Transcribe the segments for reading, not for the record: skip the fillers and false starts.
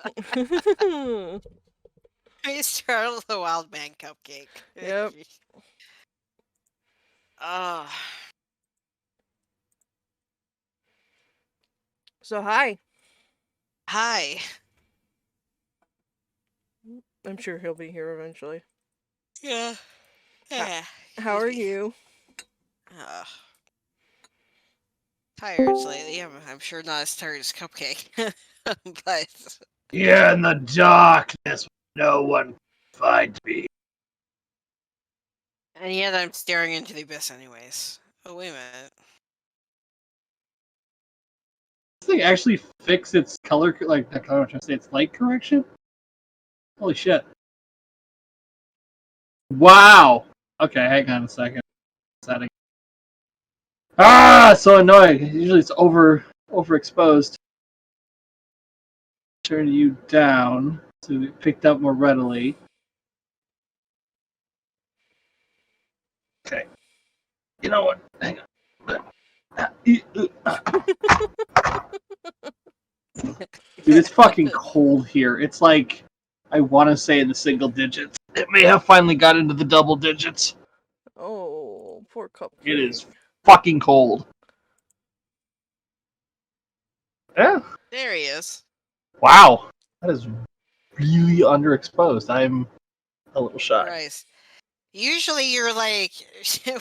I startled the wild man cupcake. Yep. Oh, So hi. hi. I'm sure he'll be here eventually. Yeah. How, Yeah. how He's are be. you? Uh, tired lately. I'm sure not as tired as Cupcake, but Here in the darkness, no one can find me. and yet I'm staring into the abyss anyways. Oh wait a minute. This thing actually fixed its color, like not color, I'm trying to say its light correction. Holy shit! Wow. Okay, hang on a second. Setting. Ah, so annoying. Usually it's overexposed. Turn you down so it picked up more readily. Okay. You know what? Hang on. Dude, it's fucking cold here. It's like, I want to say in the single digits. It may have finally got into the double digits. Oh, poor Cupcake. It is fucking cold. Yeah. There he is. Wow. That is really underexposed. I'm a little shocked. Christ. Usually you're like,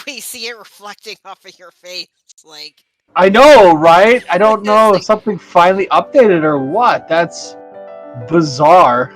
we see it reflecting off of your face, like. I know, right? I don't know if like, something finally updated or what. That's bizarre.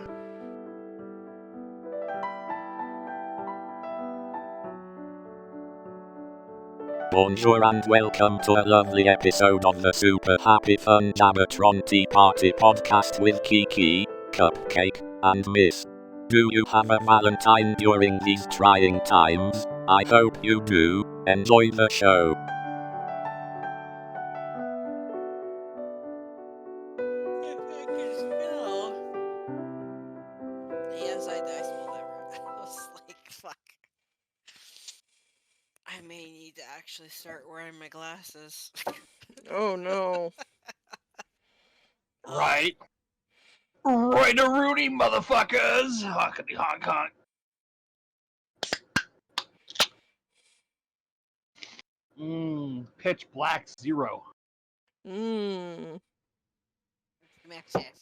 Bonjour and welcome to a lovely episode of the super happy fun Jabbertron Tea Party podcast with Kiki, Cupcake, and Miss. Do you have a Valentine during these trying times? I hope you do. Enjoy the show. I can smell. Yes, I smell that. I was like, fuck. I may need to actually start wearing my glasses. Oh no. Right. Right a Rooney, motherfuckers! Hockety honk honk. Pitch black 0. Mmm. Max it.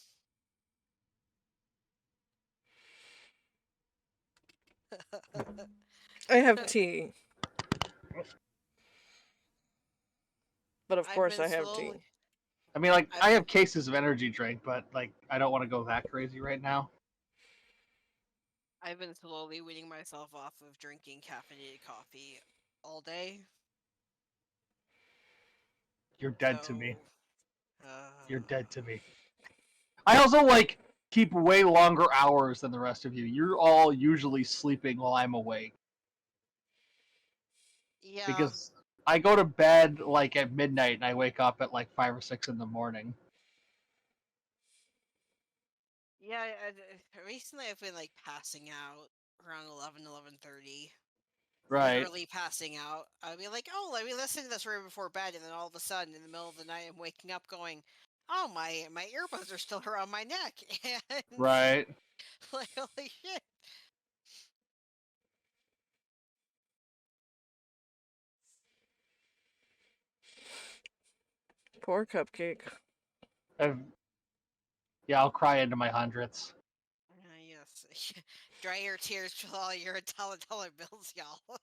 I have tea. But of I've course been I have slowly. tea. I mean, like, I have cases of energy drink, but, like, I don't want to go that crazy right now. I've been slowly weaning myself off of drinking caffeinated coffee all day. You're dead to me. Uh, You're dead to me. I also, like, keep way longer hours than the rest of you. You're all usually sleeping while I'm awake. Yeah. Because I go to bed, like, at midnight, and I wake up at, like, 5 or 6 in the morning. Yeah, recently I've been, like, passing out around 11:30. Right. Literally passing out. I'd be like, oh, let me listen to this right before bed, and then all of a sudden, in the middle of the night, I'm waking up going, oh, my earbuds are still around my neck. And, Right. like, holy shit. Poor Cupcake. Yeah, I'll cry into my hundreds. Yes. Dry your tears with all your dollar bills, y'all.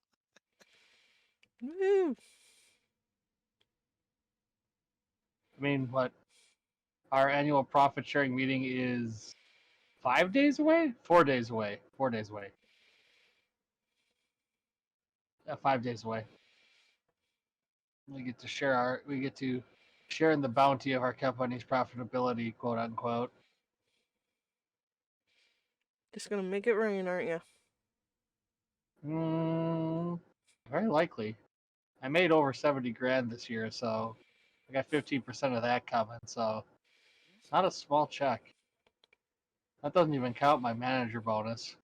Woo. I mean, what? Our annual profit sharing meeting is 5 days away? 4 days away. 4 days away. Yeah, 5 days away. We get to share in the bounty of our company's profitability, quote unquote. Just gonna make it rain, aren't you? Very likely. I made over 70 grand this year, so I got 15% of that coming, so it's not a small check. That doesn't even count my manager bonus.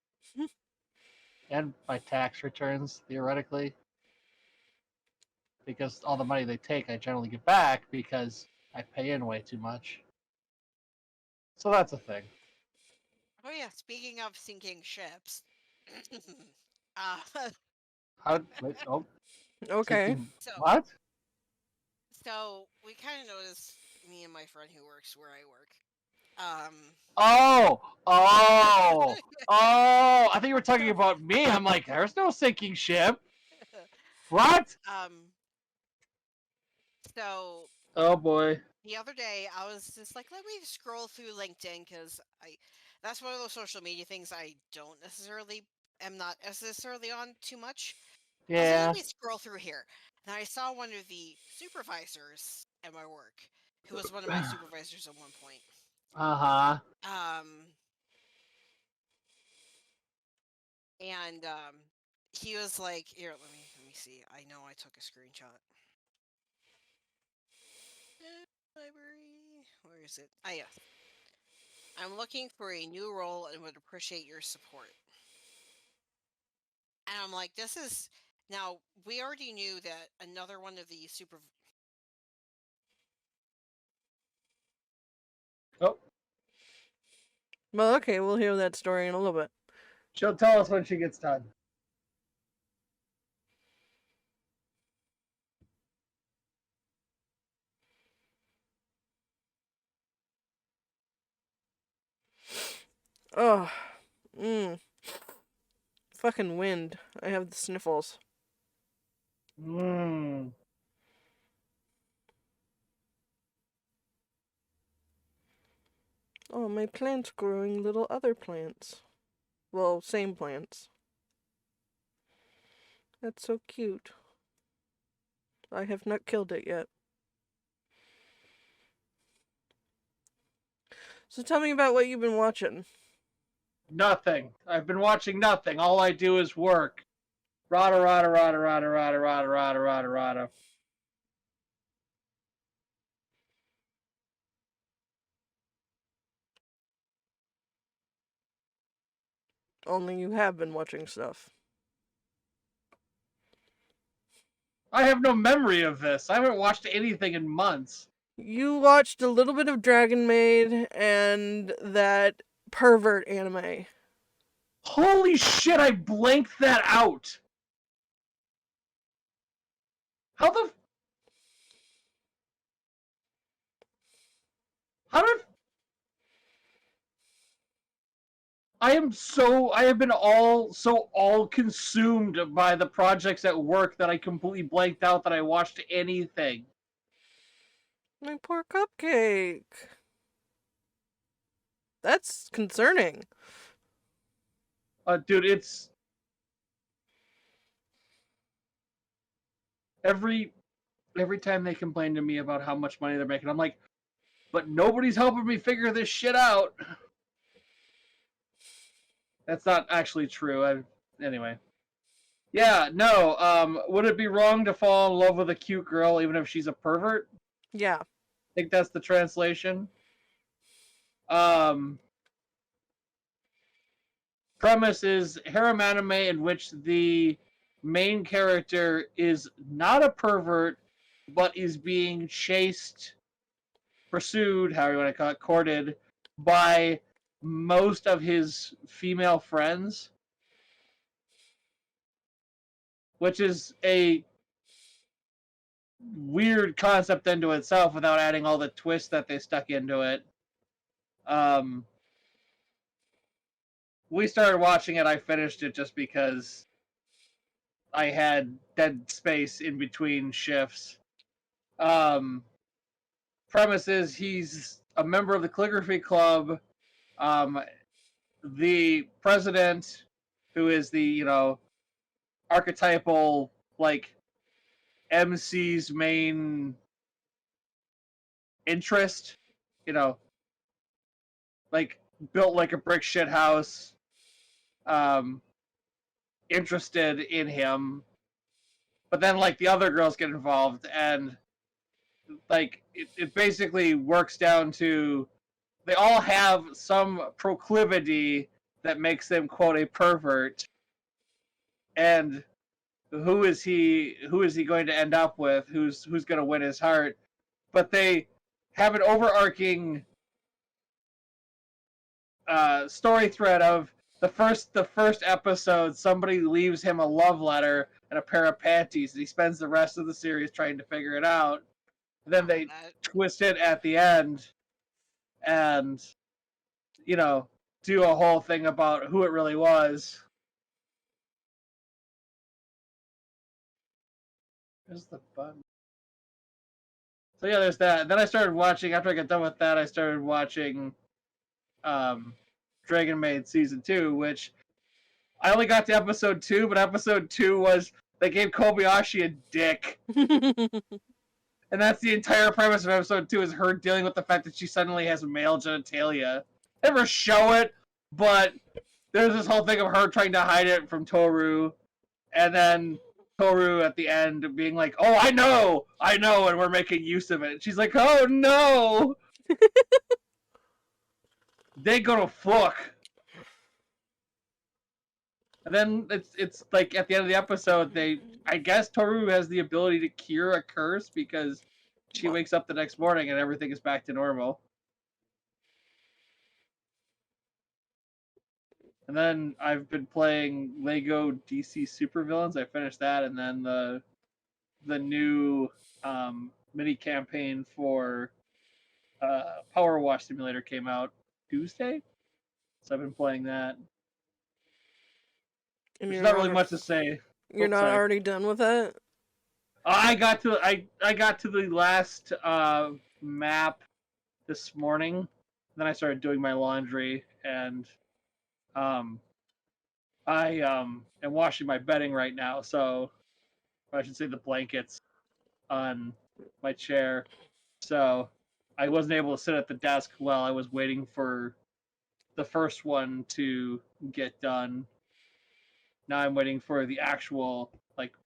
And my tax returns, theoretically. Because all the money they take, I generally get back because I pay in way too much. So that's a thing. Oh yeah, speaking of sinking ships. uh, Wait, oh, Okay. sinking. so What? so we kind of noticed, me and my friend who works where I work. Um, Oh, oh, oh! I think you were talking about me. I'm like, there's no sinking ship. What? um, so Oh boy. the other day I was just like, let me scroll through LinkedIn because that's one of those social media things I don't necessarily am not necessarily on too much. I was like, let Yeah. me scroll through here. And I saw one of the supervisors at my work, who was one of my supervisors at one point. Uh-huh. And he was like, here, let me see. I know I took a screenshot. Library, where is it? Ah, yes. I'm looking for a new role and would appreciate your support. And I'm like, this is now. We already knew that another one of the Oh, Well, okay, we'll hear that story in a little bit. she'll tell us when she gets done. Oh, fucking wind. I have the sniffles. Mmm. Oh, my plant's growing little other plants. Well, same plants. That's so cute. I have not killed it yet. So tell me about what you've been watching. Nothing. I've been watching nothing. All I do is work. Rada, rada, rada, rada, rada, rada, rada, rada, rada. Only you have been watching stuff. I have no memory of this. I haven't watched anything in months. You watched a little bit of Dragon Maid and that pervert anime. Holy shit, I blanked that out. How the... How did... I have been all consumed by the projects at work that I completely blanked out that I watched anything. My poor Cupcake. That's concerning. Dude, it's... Every time they complain to me about how much money they're making, I'm like, but nobody's helping me figure this shit out. That's not actually true. Anyway. Yeah, no, would it be wrong to fall in love with a cute girl even if she's a pervert? Yeah. I think that's the translation. Premise is harem anime in which the main character is not a pervert, but is being chased, pursued, however you want to call it, courted, by most of his female friends. Which is a weird concept into itself without adding all the twists that they stuck into it. We started watching it. I finished it just because I had dead space in between shifts. Premise is he's a member of the calligraphy club. The president, who is the archetypal like MC's main interest, like built like a brick shit house, interested in him, but then like the other girls get involved, and like it basically works down to they all have some proclivity that makes them quote a pervert, and who is he going to end up with, who's going to win his heart, but they have an overarching story thread of the first episode. Somebody leaves him a love letter and a pair of panties, and he spends the rest of the series trying to figure it out. And then they twist it at the end, and do a whole thing about who it really was. Where's the button? So yeah, there's that. And then I started watching. After I got done with that, I started watching Dragon Maid season 2, which I only got to episode 2, but episode 2 was they gave Kobayashi a dick. And that's the entire premise of episode 2, is her dealing with the fact that she suddenly has male genitalia. They never show it, but there's this whole thing of her trying to hide it from Toru, and then Toru at the end being like, "Oh, I know, and we're making use of it." And she's like, "Oh no, they gonna fuck." And then it's like at the end of the episode, I guess Toru has the ability to cure a curse because she wakes up the next morning and everything is back to normal. And then I've been playing Lego DC Supervillains. I finished that, and then the new mini campaign for Power Wash Simulator came out Tuesday, so I've been playing that. And There's not really much to say. You're not already done with that? I got to the last map this morning. Then I started doing my laundry, and I am washing my bedding right now. So I should say the blankets on my chair. So I wasn't able to sit at the desk while I was waiting for the first one to get done. Now I'm waiting for the actual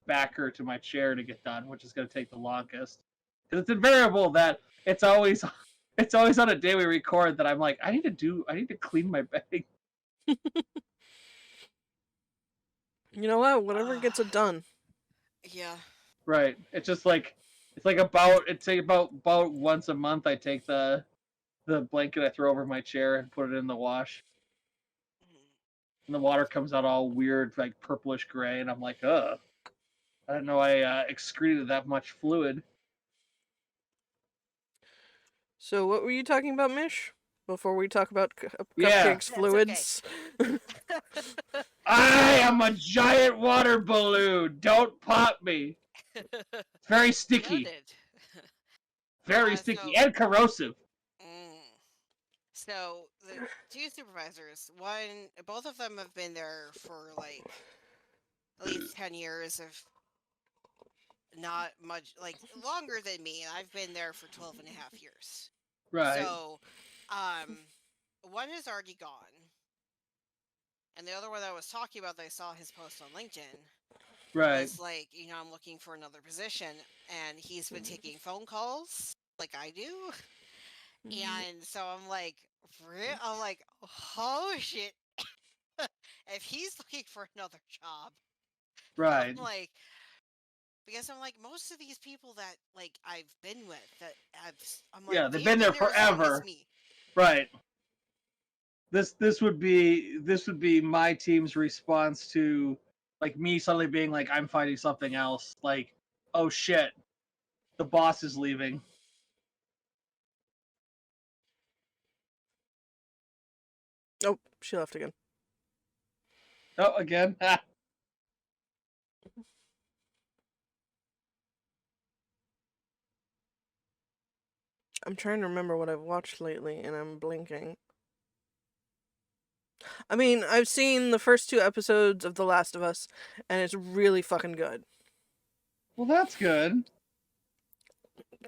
backer to my chair to get done, which is going to take the longest. Because it's invariable that it's always on a day we record that I'm like, I need to clean my bedding. You know what? Whatever gets it done. Yeah. Right. It's just about once a month I take the blanket I throw over my chair and put it in the wash. And the water comes out all weird, like purplish gray, and I'm like, ugh. I didn't know I excreted that much fluid. So what were you talking about, Mish? Before we talk about Yeah. Cupcake's fluids? Okay. I am a giant water balloon! Don't pop me! Very sticky. Very sticky and corrosive. So the two supervisors, both of them have been there for at least 10 years, if not much, longer than me, and I've been there for 12 and a half years. Right. So, one is already gone, and the other one that I was talking about that I saw his post on LinkedIn Right. was I'm looking for another position, and he's been taking phone calls like I do. And so I'm like, oh shit. If he's looking for another job, right. Because I'm like, most of these people that I've been with, that I'm yeah, they've been there forever. Me. Right. This would be my team's response to me suddenly being like, I'm finding something else. Like, oh shit, the boss is leaving. Oh, she left again. Oh, again? I'm trying to remember what I've watched lately, and I'm blinking. I mean, I've seen the first 2 episodes of The Last of Us, and it's really fucking good. Well, that's good.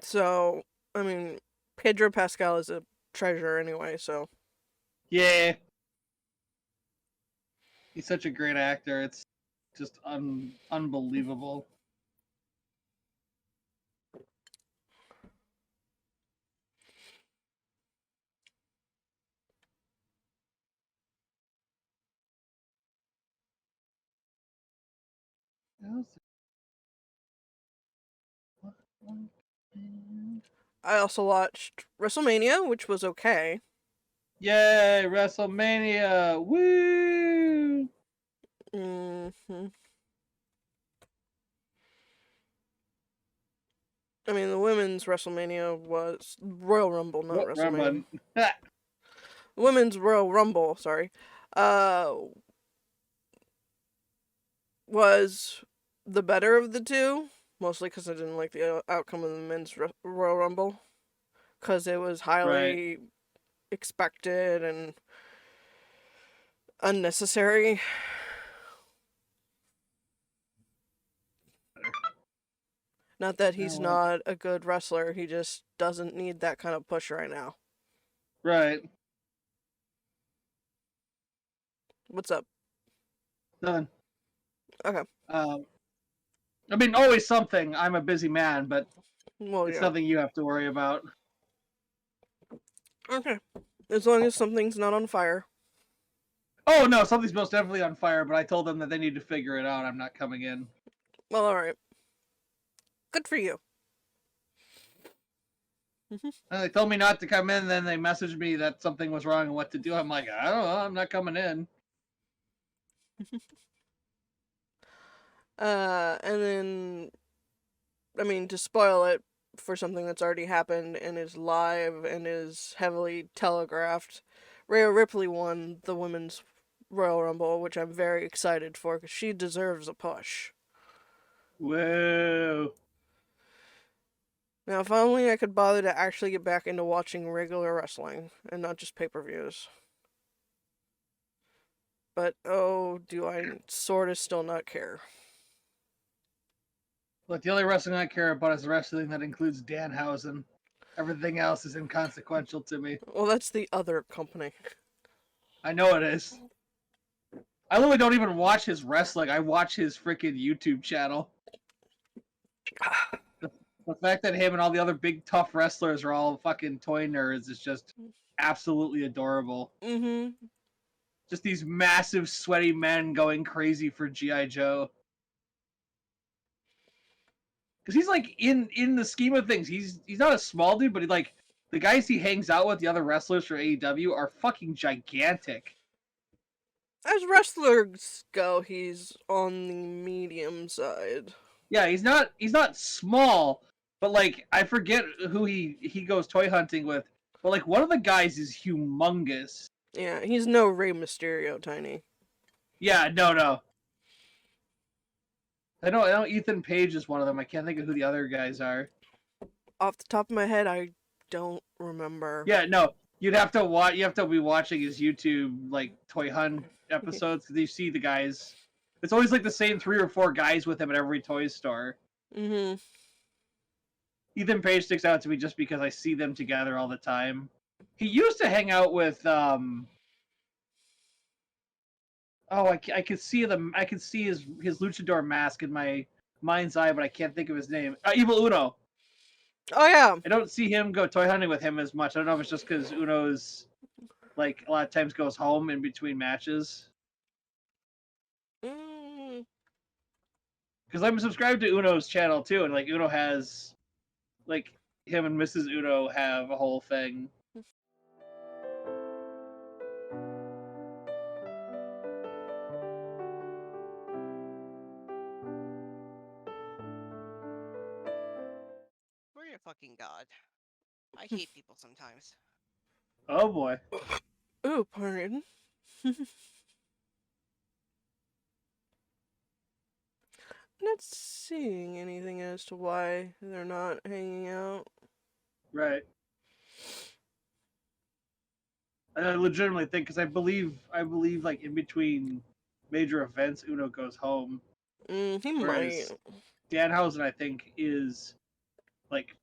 So, I mean, Pedro Pascal is a treasure anyway, so. Yeah. He's such a great actor. It's just unbelievable. I also watched WrestleMania, which was okay. Yay, WrestleMania! Woo! Mm-hmm. I mean, the women's WrestleMania was Royal Rumble, not Wrong WrestleMania. button. Women's Royal Rumble, sorry, was the better of the two, mostly because I didn't like the outcome of the men's Royal Rumble, because it was highly expected and unnecessary. Not that he's not a good wrestler, he just doesn't need that kind of push right now. Right. What's up? Done. Okay. I mean, always something. I'm a busy man, but Well, it's yeah. nothing you have to worry about. Okay. As long as something's not on fire. Oh, no, something's most definitely on fire, but I told them that they need to figure it out. I'm not coming in. Well, alright. Good for you. And they told me not to come in, then they messaged me that something was wrong and what to do. I'm like, I don't know, I'm not coming in. And then, I mean, to spoil it for something that's already happened and is live and is heavily telegraphed, Rhea Ripley won the Women's Royal Rumble, which I'm very excited for because she deserves a push. Whoa. Now, if only I could bother to actually get back into watching regular wrestling and not just pay-per-views. But, oh, do I sort of still not care. Look, the only wrestling I care about is wrestling that includes Danhausen. Everything else is inconsequential to me. Well, that's the other company. I know it is. I literally don't even watch his wrestling. I watch his freaking YouTube channel. The fact that him and all the other big tough wrestlers are all fucking toy nerds is just absolutely adorable. Mm-hmm. Just these massive sweaty men going crazy for G.I. Joe. Because he's like in the scheme of things, he's not a small dude, but he, like, the guys he hangs out with, the other wrestlers for AEW, are fucking gigantic. As wrestlers go, he's on the medium side. Yeah, he's not small, but like I forget who he goes toy hunting with. But like one of the guys is humongous. Yeah, he's no Rey Mysterio tiny. Yeah, no. I know Ethan Page is one of them. I can't think of who the other guys are. Off the top of my head, I don't remember. Yeah, no. You have to be watching his YouTube like toy hunt episodes because you see the guys. It's always like the same 3 or 4 guys with him at every toy store. Mm-hmm. Ethan Page sticks out to me just because I see them together all the time. He used to hang out with I could see his luchador mask in my mind's eye, but I can't think of his name. Evil Uno. Oh yeah. I don't see him go toy hunting with him as much. I don't know if it's just because Uno's like a lot of times goes home in between matches. Because I'm subscribed to Uno's channel too, and like Uno has, like, him and Mrs. Uno have a whole thing. We're a fucking god. I hate people sometimes. Oh boy. Ooh, pardon. Not seeing anything as to why they're not hanging out. Right. I legitimately think, because I believe like in between major events, Uno goes home. He Whereas might. Danhausen, I think, is like,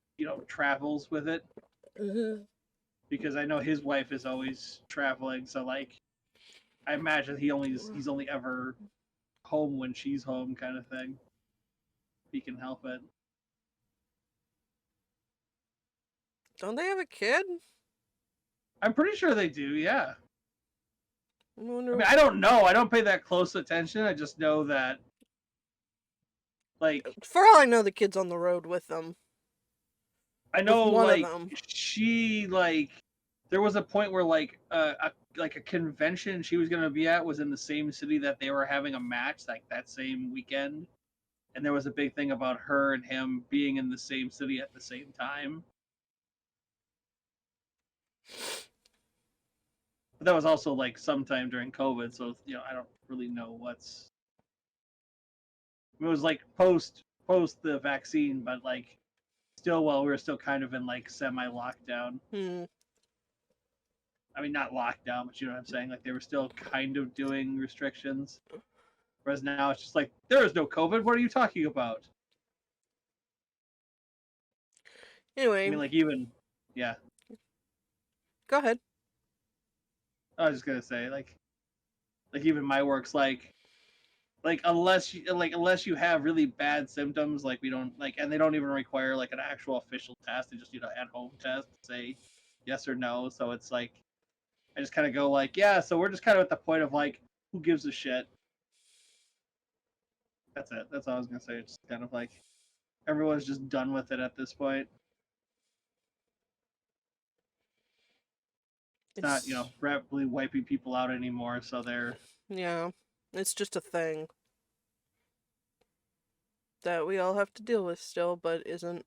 travels with it. Mm-hmm. Because I know his wife is always traveling, so like I imagine he's only ever home when she's home, kind of thing. If he can help it. Don't they have a kid? I'm pretty sure they do, yeah. I wonder. I mean, I don't know. I don't pay that close attention. I just know that, like, For all I know, the kid's on the road with them. I know, one of like, them. she, like, there was a point where like a convention she was going to be at was in the same city that they were having a match like that same weekend, and there was a big thing about her and him being in the same city at the same time. But that was also like sometime during COVID, so I don't really know what's. It was like post the vaccine, but like still while we were still kind of in like semi lockdown. I mean, not lockdown, but you know what I'm saying. Like they were still kind of doing restrictions, whereas now it's just like there is no COVID. What are you talking about? Anyway, I mean, like even, yeah. Go ahead. I was just gonna say like even my work's like unless you have really bad symptoms, like we don't like, and they don't even require like an actual official test. They just at home test to say yes or no. So it's like I just kind of go like, yeah. So we're just kind of at the point of like, who gives a shit? That's it. That's all I was gonna say. It's just kind of like everyone's just done with it at this point. It's not rapidly wiping people out anymore. So they're it's just a thing that we all have to deal with still, but isn't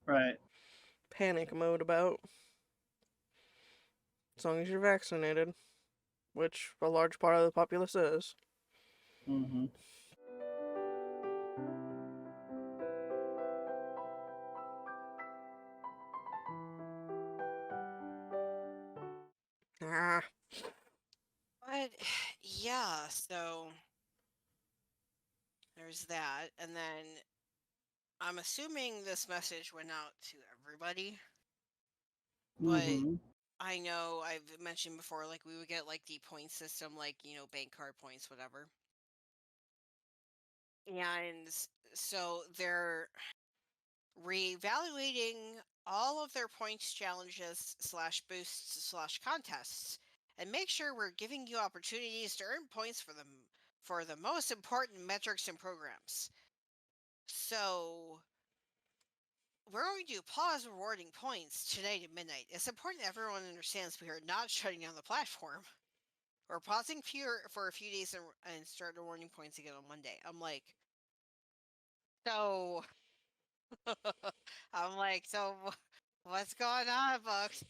right panic mode about. As long as you're vaccinated, which a large part of the populace is. Mm-hmm. But yeah, so there's that, and then I'm assuming this message went out to everybody. But Mm-hmm. I know I've mentioned before, like we would get like the point system, like bank card points, whatever. And so they're reevaluating all of their points challenges / boosts / contests, and make sure we're giving you opportunities to earn points for the most important metrics and programs. So we're going to pause rewarding points tonight at midnight. It's important everyone understands we are not shutting down the platform. We're pausing for a few days and start awarding points again on Monday. I'm like, so what's going on, Bucks?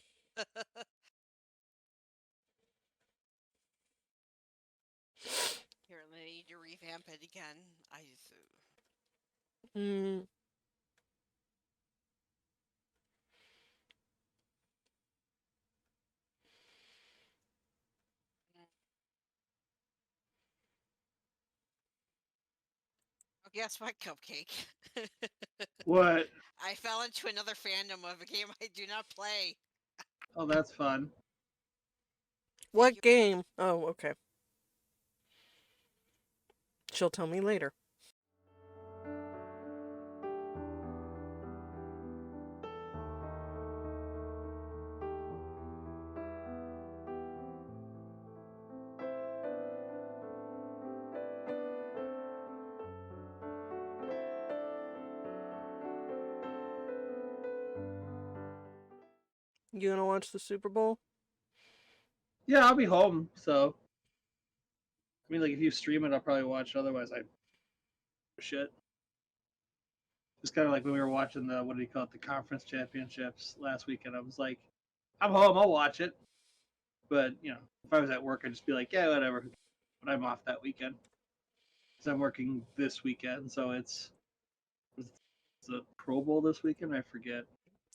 Here, I need to revamp it again. I just. Oh, guess what, Cupcake? What? I fell into another fandom of a game I do not play. Oh, that's fun. What game? Oh, okay. She'll tell me later. You gonna watch the Super Bowl? Yeah, I'll be home, so. I mean, like, if you stream it, I'll probably watch it. Otherwise, I. Shit. It's kind of like when we were watching the, what do you call it, the conference championships last weekend. I was like, I'm home, I'll watch it. But, if I was at work, I'd just be like, yeah, whatever. But I'm off that weekend. Because I'm working this weekend, so it's the Pro Bowl this weekend? I forget.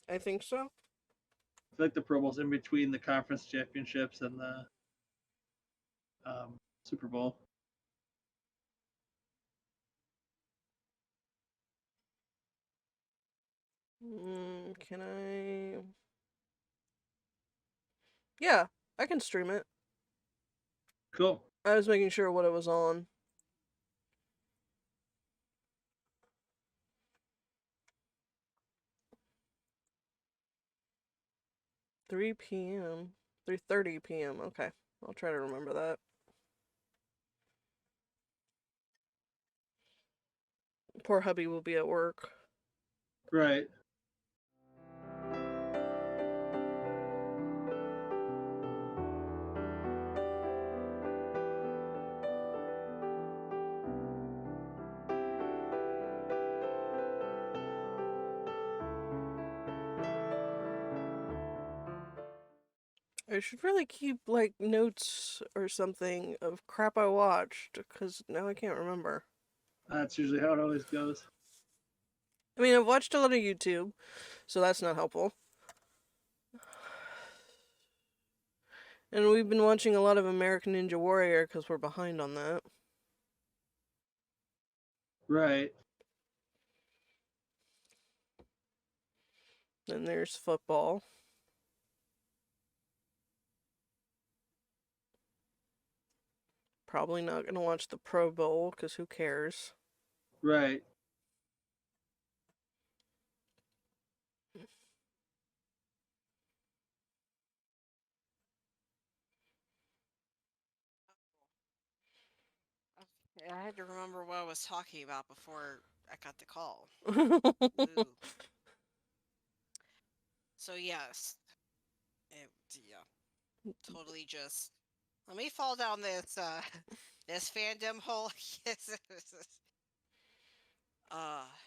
I think so. I feel like the Pro Bowl's in between the conference championships and the Super Bowl. Can I? Yeah, I can stream it. Cool. I was making sure what it was on. $3 p.m. 3:30 p.m. Okay, I'll try to remember that. Poor hubby will be at work. Right. I should really keep, like, notes or something of crap I watched, because now I can't remember. That's usually how it always goes. I mean, I've watched a lot of YouTube, so that's not helpful. And we've been watching a lot of American Ninja Warrior, because we're behind on that. Right. Then there's football. Probably not going to watch the Pro Bowl, because who cares? Right. I had to remember what I was talking about before I got the call. Ooh. So yes, yeah, totally just let me fall down this this fandom hole. Yes. That's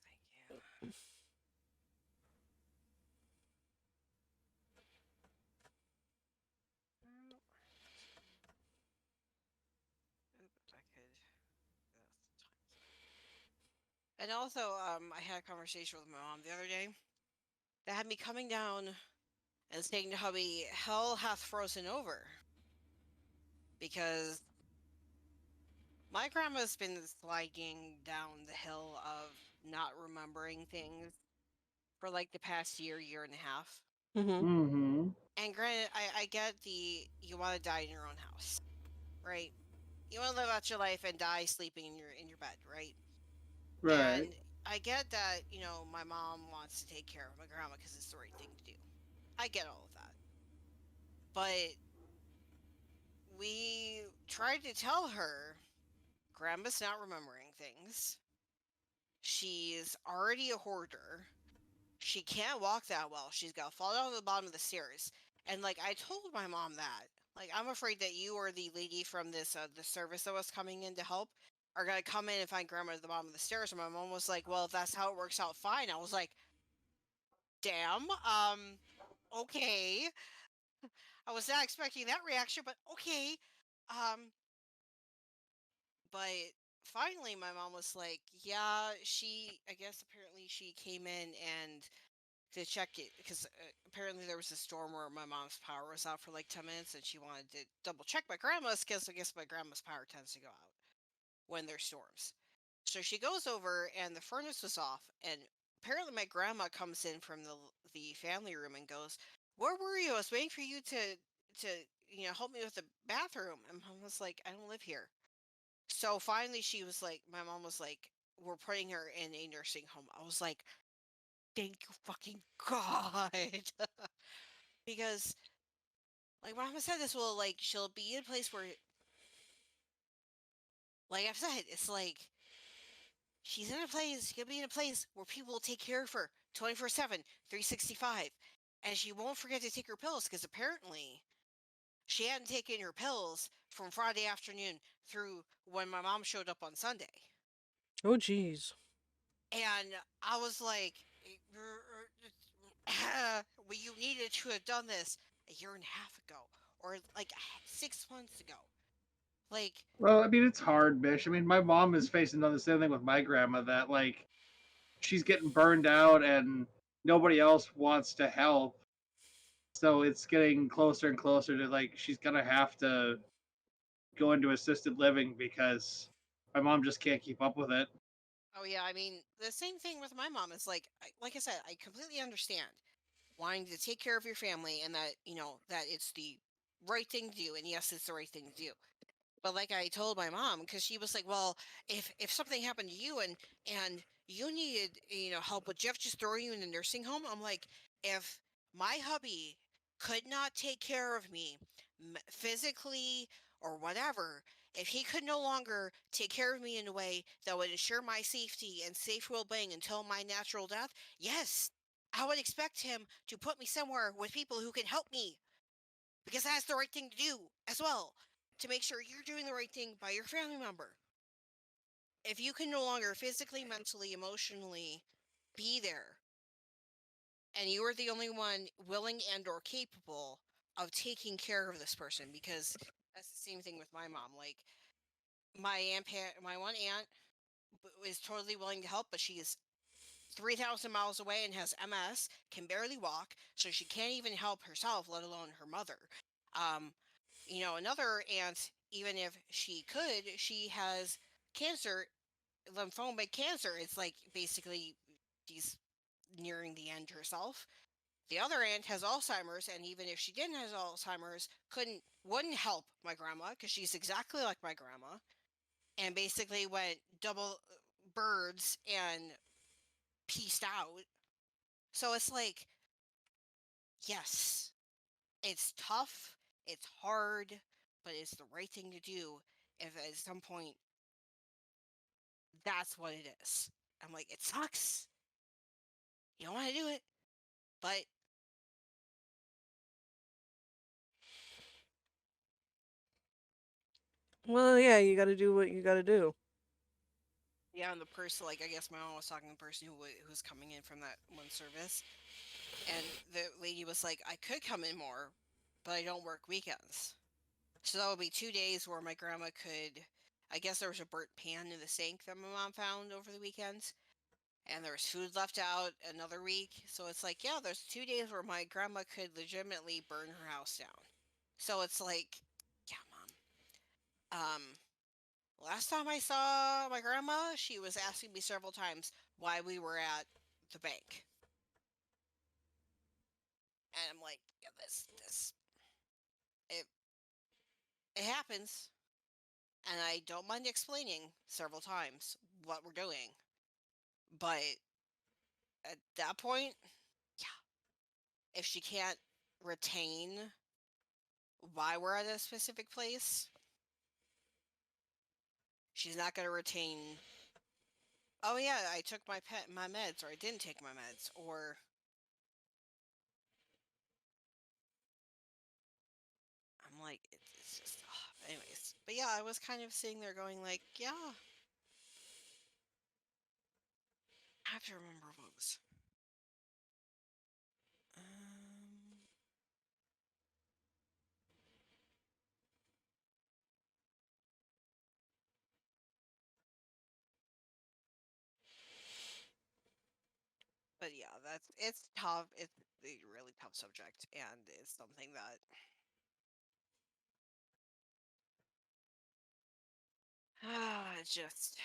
thank you. I could. And also, I had a conversation with my mom the other day that had me coming down and saying to hubby, "Hell hath frozen over," because my grandma's been sliding down the hill of not remembering things for like the past year and a half. Mm-hmm. Mm-hmm. And granted, I get the you want to die in your own house, right? You want to live out your life and die sleeping in your bed, right? Right. And I get that, my mom wants to take care of my grandma because it's the right thing to do. I get all of that. But we tried to tell her grandma's not remembering things. She's already a hoarder. She can't walk that well. She's got to fall down to the bottom of the stairs. And like I told my mom that, like I'm afraid that you or the lady from this the service that was coming in to help are gonna come in and find grandma at the bottom of the stairs. And my mom was like, "Well, if that's how it works out, fine." I was like, "Damn, okay." I was not expecting that reaction, but okay. Um, but finally, my mom was like, "Yeah, I guess apparently she came in and." To check it because apparently there was a storm where my mom's power was out for like 10 minutes and she wanted to double check my grandma's because I guess my grandma's power tends to go out when there's storms. So she goes over and the furnace was off and apparently my grandma comes in from the family room and goes, "Where were you? I was waiting for you to help me with the bathroom." And mom was like, "I don't live here." So finally she was like, my mom was like, "We're putting her in a nursing home." I was like, thank you fucking God. Because like Mama said this will like she'll be in a place where like I've said, it's like she's gonna be in a place where people will take care of her 24/7, 365. And she won't forget to take her pills because apparently she hadn't taken her pills from Friday afternoon through when my mom showed up on Sunday. Oh, jeez. And I was like, well, you needed to have done this a year and a half ago or like 6 months ago. Like, Well, I mean, it's hard, Mish. I mean, my mom is facing the same thing with my grandma that, like, she's getting burned out and nobody else wants to help. So it's getting closer and closer to, like, she's going to have to go into assisted living because my mom just can't keep up with it. oh yeah, I mean, the same thing with my mom. It's like I said, I completely understand wanting to take care of your family and that, that it's the right thing to do. And yes, it's the right thing to do. But like I told my mom, because she was like, "Well, if something happened to you and you needed help, would Jeff just throw you in a nursing home?" I'm like, if my hubby could not take care of me physically or whatever, if he could no longer take care of me in a way that would ensure my safety and safe well-being until my natural death, yes, I would expect him to put me somewhere with people who can help me because that's the right thing to do as well to make sure you're doing the right thing by your family member. if you can no longer physically, mentally, emotionally be there, and you are the only one willing and or capable of taking care of this person, because that's the same thing with my mom. Like my one aunt is totally willing to help, but she is 3,000 miles away and has MS, can barely walk, so she can't even help herself, let alone her mother. Another aunt, even if she could, she has cancer, lymphomic cancer. It's like basically she's nearing the end herself. The other aunt has Alzheimer's, and even if she didn't have Alzheimer's, wouldn't help my grandma because she's exactly like my grandma, and basically went double birds and pieced out. So it's like, yes, it's tough, it's hard, but it's the right thing to do if at some point that's what it is. I'm like, it sucks. You don't want to do it, but Well, yeah, you got to do what you got to do. yeah, and the person, like, I guess my mom was talking to the person who was coming in from that one service, and the lady was like, I could come in more, but I don't work weekends. So that would be 2 days where my grandma could, I guess there was a burnt pan in the sink that my mom found over the weekend, and there was food left out another week. So it's like, yeah, there's 2 days where my grandma could legitimately burn her house down. So it's like, yeah, mom. Last time I saw my grandma, she was asking me several times why we were at the bank. And I'm like, yeah, it, it happens. And I don't mind explaining several times what we're doing. But at that point, yeah, if she can't retain why we're at a specific place, she's not going to retain, oh yeah, I took my meds, or I didn't take my meds, or I'm like, it's just, anyways. But yeah, I was kind of sitting there going like, yeah, I have to remember what it was. Um, but yeah, it's tough. It's a really tough subject, and it's something that it's just,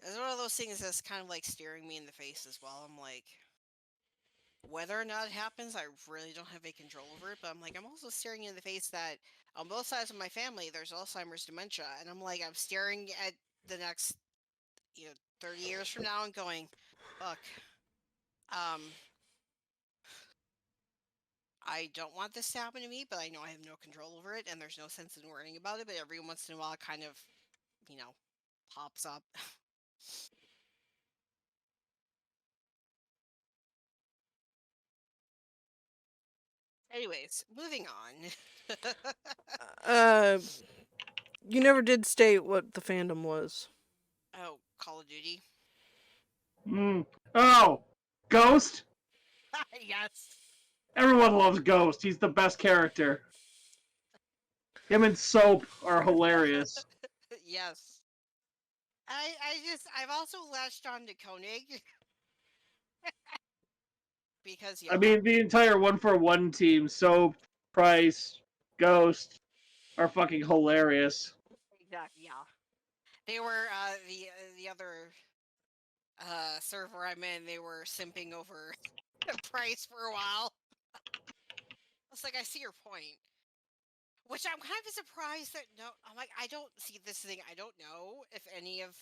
it's one of those things that's kind of like staring me in the face as well. I'm like, whether or not it happens, I really don't have any control over it. But I'm like, I'm also staring in the face that on both sides of my family, there's Alzheimer's dementia, and I'm like, I'm staring at the next, 30 years from now and going, fuck. Um, I don't want this to happen to me, but I know I have no control over it, and there's no sense in worrying about it. But every once in a while, it kind of, pops up. Anyways, moving on. Uh, you never did state what the fandom was. Oh, Call of Duty. Oh, Ghost. Yes. Everyone loves Ghost. He's the best character. Him and Soap are hilarious. Yes. I've also latched on to Koenig because I yeah, mean, the entire 1-for-1 team, Soap, Price, Ghost, are fucking hilarious. exactly, yeah. They were the other server I'm in. They were simping over the price for a while. It's like, I see your point. Which I'm kind of surprised that no, I'm like, I don't see this thing. I don't know if any of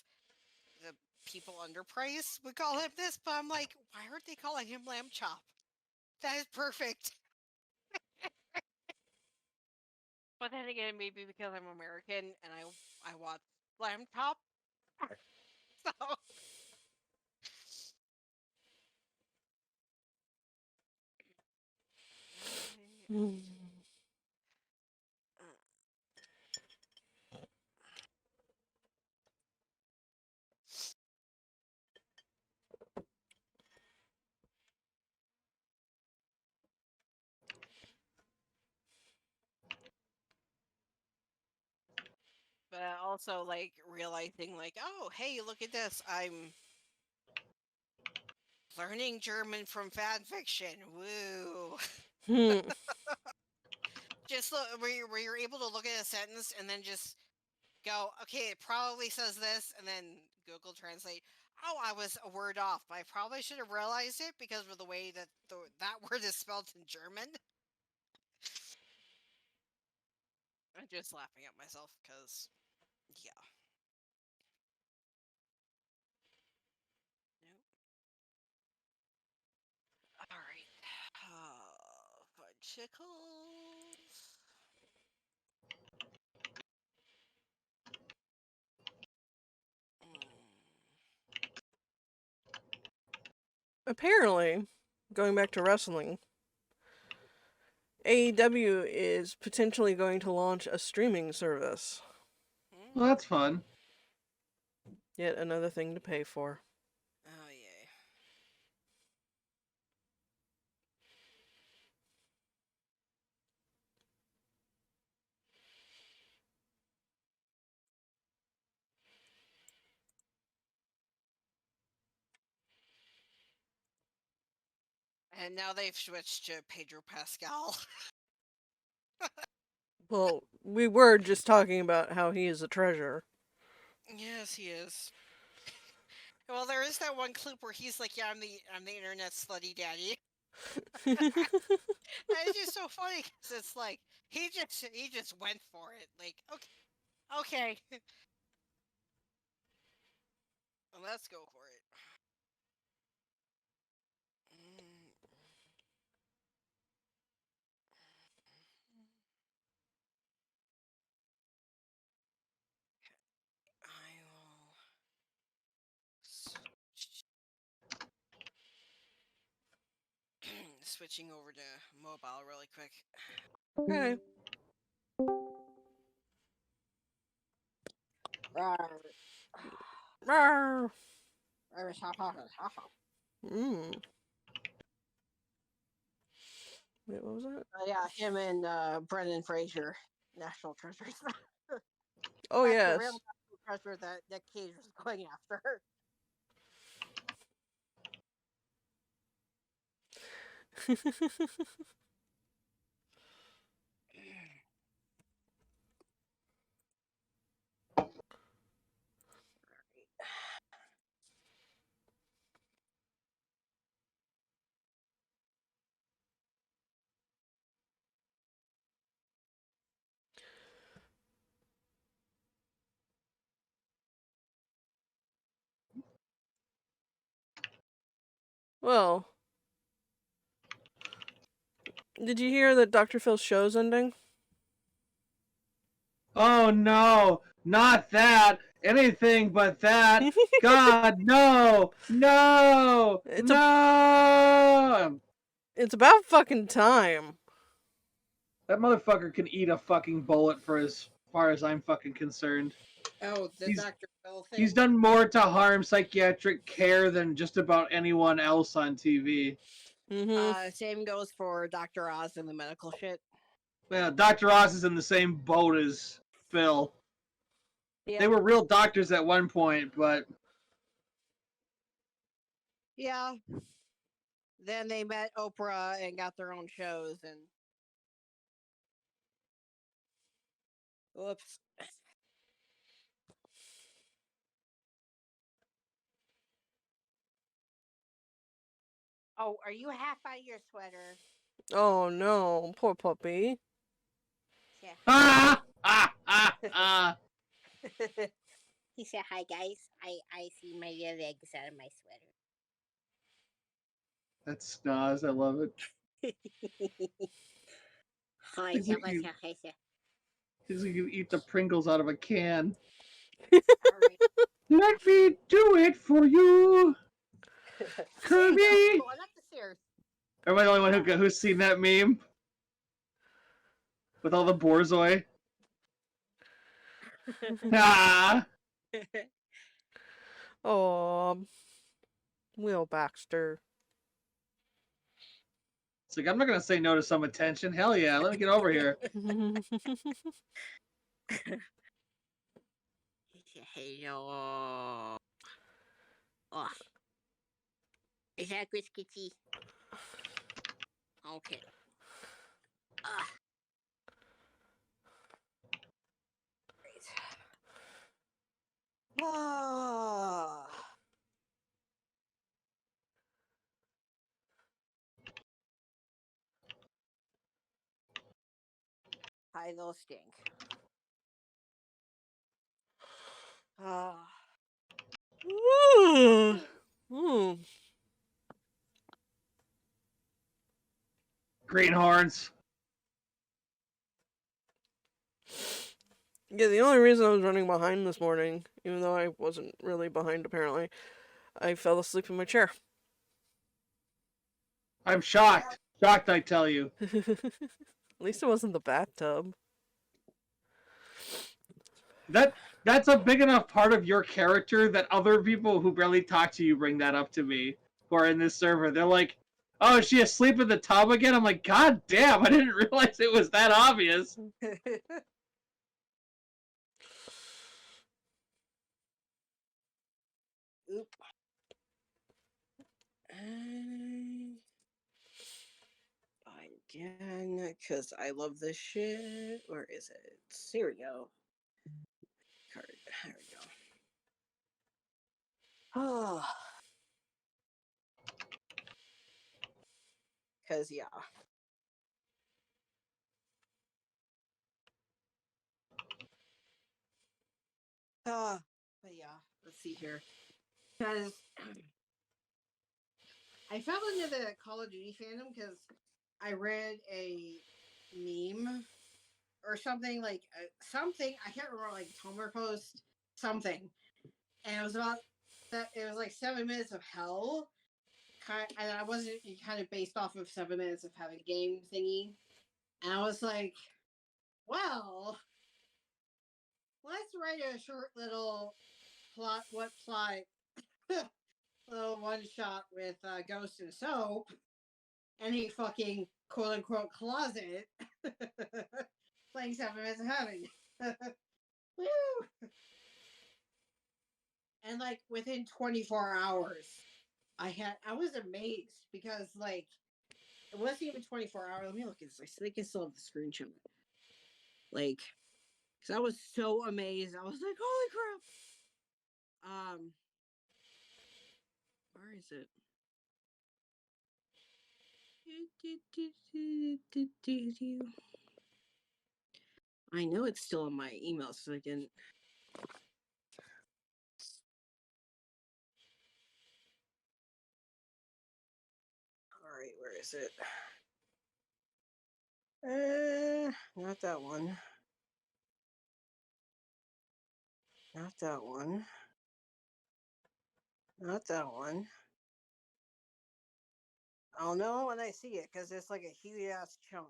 the people under Price would call him this, but I'm like, why aren't they calling him Lamb Chop? That is perfect. But then again, maybe because I'm American and I watch Lamb Chop, so also like realizing like, oh, hey, look at this. I'm learning German from fan fiction. Woo. Hmm. Just look, where you're able to look at a sentence and then just go, okay, it probably says this, and then Google Translate. Oh, I was a word off, but I probably should have realized it because of the way that that word is spelled in German. I'm just laughing at myself because, yeah. Nope. All right. Fudgesicles. Apparently, going back to wrestling, AEW is potentially going to launch a streaming service. Well, that's fun. Yet another thing to pay for. Oh, yay. And now they've switched to Pedro Pascal. Well, we were just talking about how he is a treasure. Yes, he is. Well, there is that one clip where he's like, "Yeah, I'm the internet slutty daddy." And it's just so funny because it's like he just went for it. Like, okay, well, let's go for it. I will switching over to mobile really quick. Okay. Rawr. Mm. Wait, what was that? Yeah, him and Brendan Fraser, national treasures. Oh, That's yes. the real national treasure that Nick Cage was going after. Well, did you hear that Dr. Phil's show's ending? Oh no, not that. Anything but that. God, no, no, It's no. It's about fucking time. That motherfucker can eat a fucking bullet for as far as I'm fucking concerned. Oh, the He's- Dr. Phil thing. He's done more to harm psychiatric care than just about anyone else on TV. Mm-hmm. Same goes for Dr. Oz and the medical shit. Well, Dr. Oz is in the same boat as Phil. Yeah. They were real doctors at one point, but Yeah. Then they met Oprah and got their own shows and. Whoops. Oh, are you half out of your sweater? Oh no, poor puppy. Yeah. ah. He said, "Hi guys, I see my legs out of my sweater." That's Snaz. I love it. Hi, He's like you eat the Pringles out of a can. Alright. Let me do it for you, Kirby. Going up the stairs. Am I the only one who's seen that meme? With all the Borzoi? Ah! Oh, Will Baxter. It's like, I'm not gonna say no to some attention. Hell yeah, let me get over here. Hello. Oh. Is that biscuity? Okay. Great. Ah. Hi, those stink. Ah. Mm. Greenhorns. Yeah, the only reason I was running behind this morning, even though I wasn't really behind apparently, I fell asleep in my chair. I'm shocked. Shocked, I tell you. At least it wasn't the bathtub. That's a big enough part of your character that other people who barely talk to you bring that up to me who are in this server. They're like, "Oh, is she asleep in the tub again?" I'm like, "God damn, I didn't realize it was that obvious." Oop. Again, because I love this shit. Where is it? Here we go. Card. There we go. Oh. Because, yeah. But yeah, let's see here. Because I fell into the Call of Duty fandom because I read a meme or something like something I can't remember, like Tumblr post something, and it was about that. It was like 7 minutes of hell, and I wasn't kind of based off of 7 minutes of having game thingy, and I was like, well, let's write a short little plot. What plot? Little one shot with Ghost and Soap, and he fucking quote unquote closet playing 7 minutes of heaven. Woo! And like within 24 hours, I was amazed because like it wasn't even 24 hours. Let me look at this. I think I still have the screenshot. Like, because I was so amazed. I was like, holy crap. Where is it? I know it's still in my email, so I didn't. All right, where is it? Not that one. Not that one. Not that one. I'll know when I see it because it's like a huge ass chunk.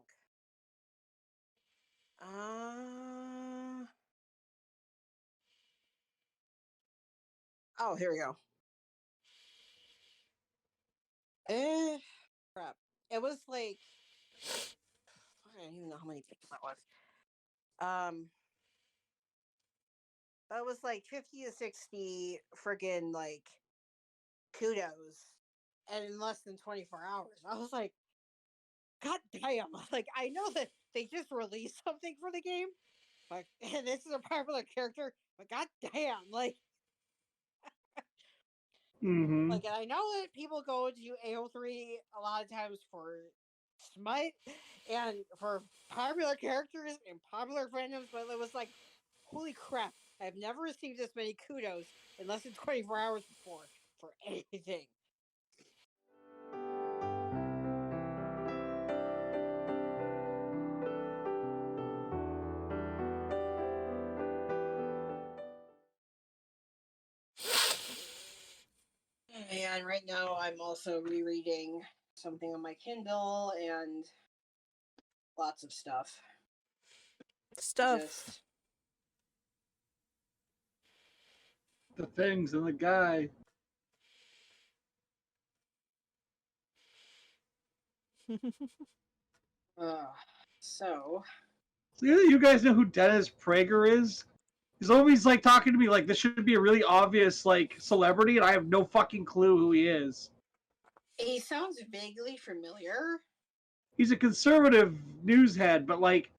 Oh, here we go. Crap. It was like I don't even know how many people that was. That was like 50 to 60 friggin' like kudos, and in less than 24 hours. I was like, God damn! Like I know that they just released something for the game, like, and this is a popular character, but god damn, like, Mm-hmm. like, and I know that people go to AO3 a lot of times for smite and for popular characters and popular fandoms, but it was like, holy crap! I've never received this many kudos in less than 24 hours before for anything. And right now I'm also rereading something on my Kindle and lots of stuff. Just The things and the guy. so So you guys know who Dennis Prager is? He's always like talking to me like this should be a really obvious like celebrity, and I have no fucking clue who he is. He sounds vaguely familiar. He's a conservative news head, but like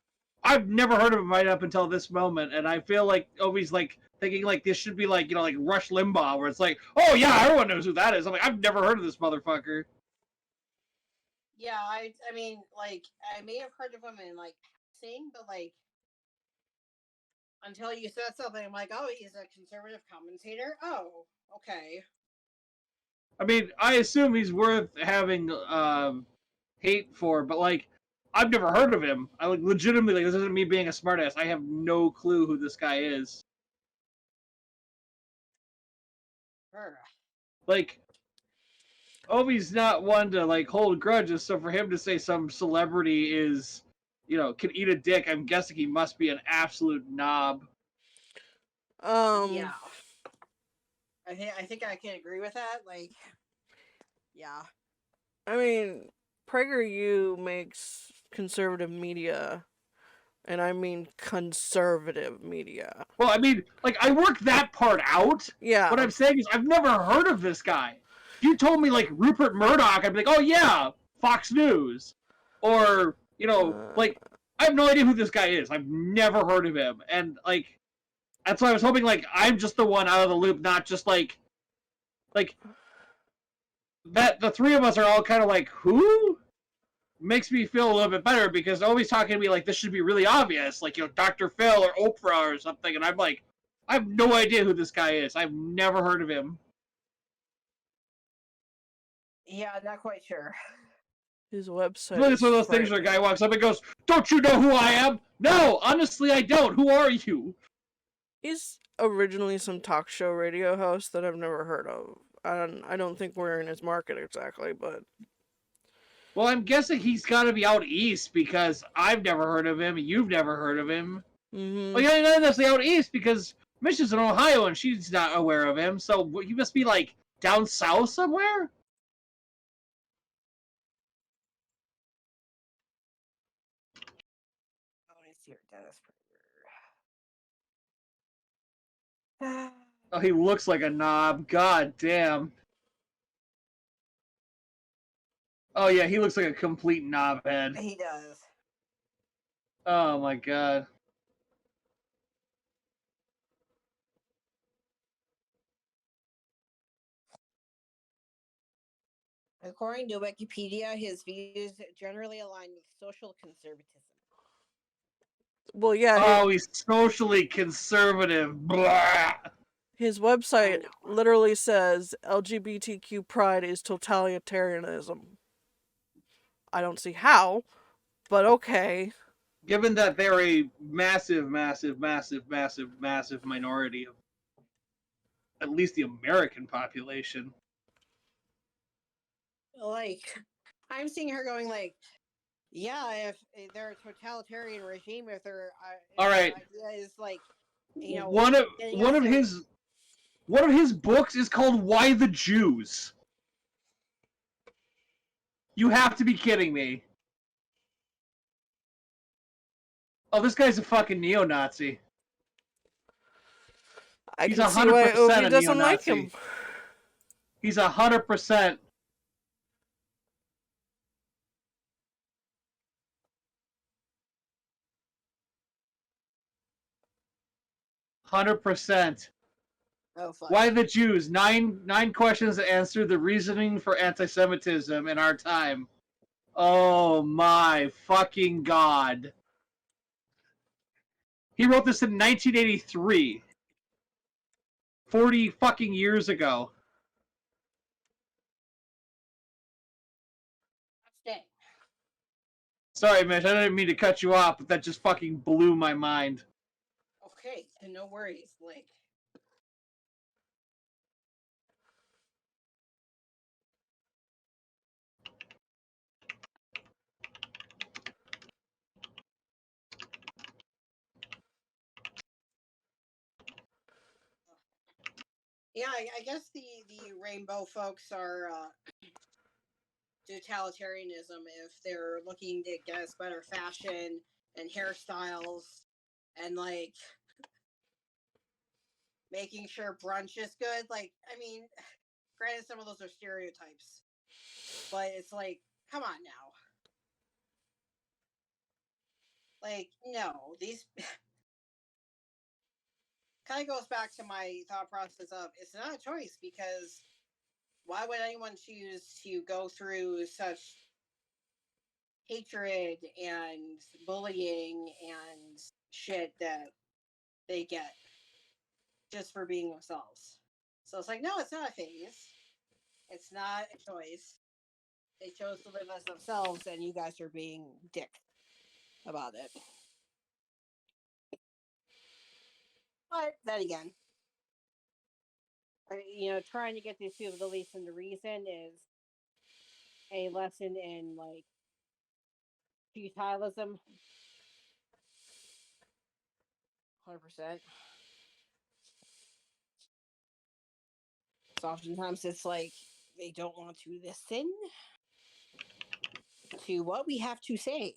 I've never heard of him right up until this moment, and I feel like always like thinking like this should be like, you know, like Rush Limbaugh, where it's like, oh yeah, everyone knows who that is. I'm like, I've never heard of this motherfucker. Yeah, I mean, like, I may have heard of him in like passing, but like until you said something, I'm like, oh, he's a conservative commentator. Oh, okay. I mean, I assume he's worth having hate for, but like I've never heard of him. I like legitimately like this isn't me being a smartass. I have no clue who this guy is. Sure. Like Obi's not one to like hold grudges, so for him to say some celebrity is, you know, can eat a dick, I'm guessing he must be an absolute knob. Yeah. I think I can agree with that. Like, yeah. I mean, PragerU makes conservative media, and I mean conservative media. Well, I mean, like I work that part out. Yeah. What I'm saying is I've never heard of this guy. If you told me like Rupert Murdoch, I'd be like, oh yeah, Fox News. Or, you know, like I have no idea who this guy is. I've never heard of him. And like that's why I was hoping like I'm just the one out of the loop, not just like that the three of us are all kind of like, who? Makes me feel a little bit better because always talking to me like this should be really obvious, like, you know, Dr. Phil or Oprah or something, and I'm like, I have no idea who this guy is. I've never heard of him. Yeah, not quite sure. His website. Look, it's one of those things where a guy walks up and goes, "Don't you know who I am?" No, honestly, I don't. Who are you? He's originally some talk show radio host that I've never heard of. I don't think we're in his market exactly, but Well, I'm guessing he's got to be out east because I've never heard of him. You've never heard of him. mm-hmm. Well, yeah, not necessarily out east because Mish-chan's in Ohio and she's not aware of him. So he must be like down south somewhere. Oh, I see your Dennis Prager. Oh, he looks like a knob. God damn. Oh yeah, he looks like a complete knobhead. He does. Oh my god. According to Wikipedia, his views generally align with social conservatism. Well, yeah. Oh, he's socially conservative. Blah. His website literally says LGBTQ pride is totalitarianism. I don't see how, but okay. Given that they're a massive minority of at least the American population. Like, I'm seeing her going like, yeah, if they're a totalitarian regime, if they're all right, idea is like, you know, one of his books is called "Why the Jews." You have to be kidding me. Oh, this guy's a fucking neo-Nazi. He's can see why Obi doesn't like him. He's 100%. Oh, fuck. Why the Jews? Nine questions to answer the reasoning for anti-Semitism in our time. Oh my fucking god. He wrote this in 1983. 40 fucking years ago. Stay. Sorry, Mish, I didn't mean to cut you off, but that just fucking blew my mind. Okay, no worries. Like, yeah, I guess the rainbow folks are totalitarianism if they're looking to get us better fashion and hairstyles and like making sure brunch is good. Like, I mean, granted, some of those are stereotypes, but it's like, come on now. Like, no, these kind of goes back to my thought process of it's not a choice, because why would anyone choose to go through such hatred and bullying and shit that they get just for being themselves? So it's like, no, it's not a phase. It's not a choice. They chose to live as themselves, and you guys are being dicks about it. But then again, trying to get these people to listen to reason is a lesson in like futilism. 100%. So oftentimes it's like they don't want to listen to what we have to say.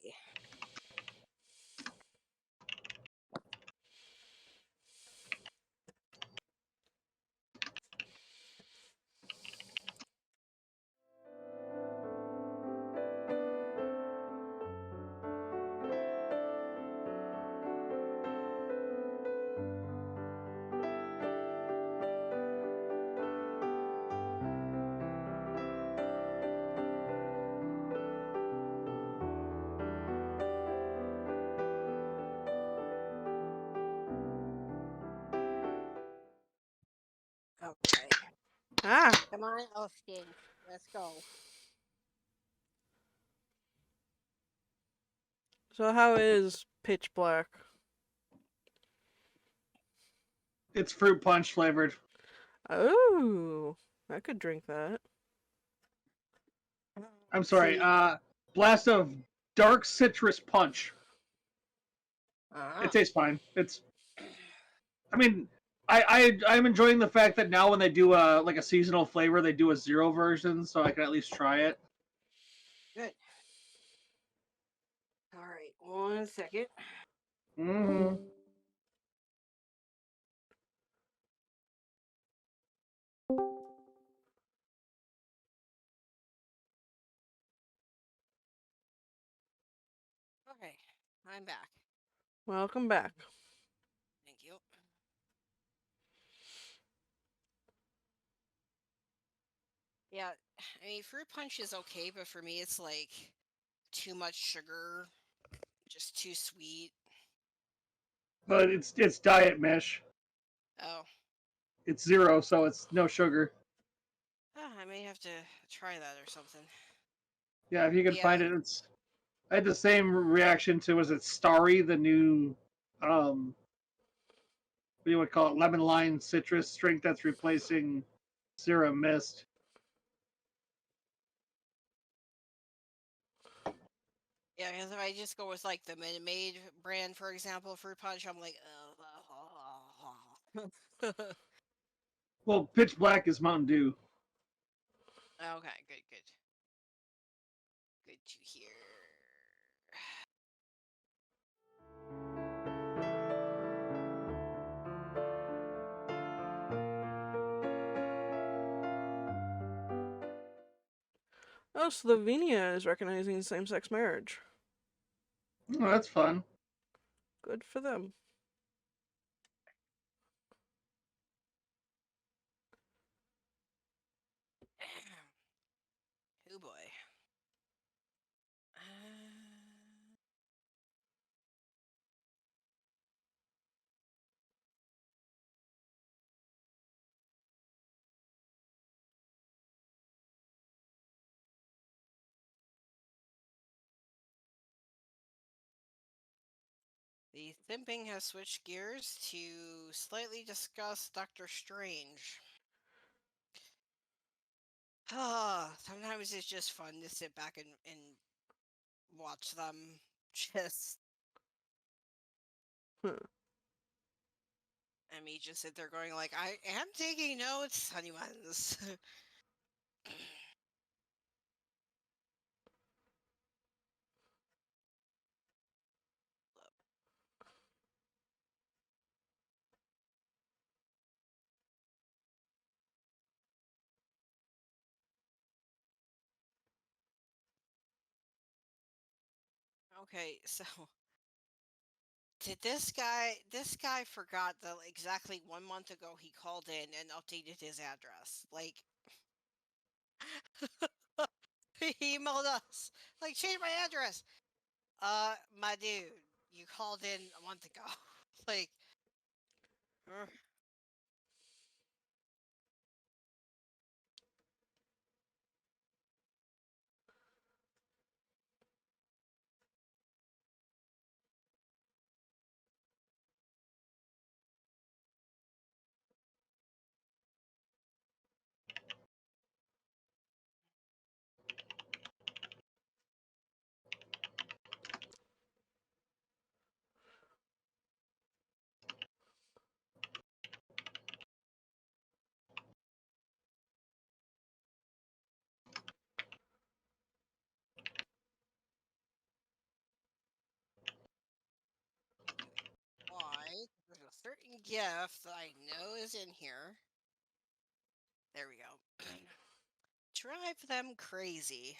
Okay. Ah, Come on, Austin. Let's go. so how is Pitch Black? It's fruit punch flavored. Oh, I could drink that. I'm sorry. See, Blast of dark citrus punch. uh-huh. It tastes fine. I mean, I'm enjoying the fact that now when they do a seasonal flavor, they do a zero version, so I can at least try it. Good. All right, 1 second. Mm-hmm. Okay, I'm back. Welcome back. Thank you. Yeah, I mean, fruit punch is okay, but for me, it's like too much sugar, just too sweet. But it's diet mesh. Oh, It's zero, so it's no sugar. I may have to try that or something. Yeah, if you can Yeah, find it, I had the same reaction to, was it Starry, the new what do you would call it, lemon lime citrus drink that's replacing Zero Mist. yeah, because if I just go with like the Minute Maid brand, for example, fruit punch, I'm like, Well, Pitch Black is Mountain Dew. okay, good to hear. Oh, Slovenia is recognizing same-sex marriage. Oh, that's fun. Good for them. Oh boy. The Thimping has switched gears to slightly discuss Doctor Strange. Sometimes it's just fun to sit back and watch them just Huh. and me just sit there going like, I am taking notes, honey ones. Okay, so did this guy forgot that exactly 1 month ago he called in and updated his address. Like he emailed us like change my address. My dude, you called in a month ago. Like why? There's a certain gift that I know is in here. There we go. Drive them crazy.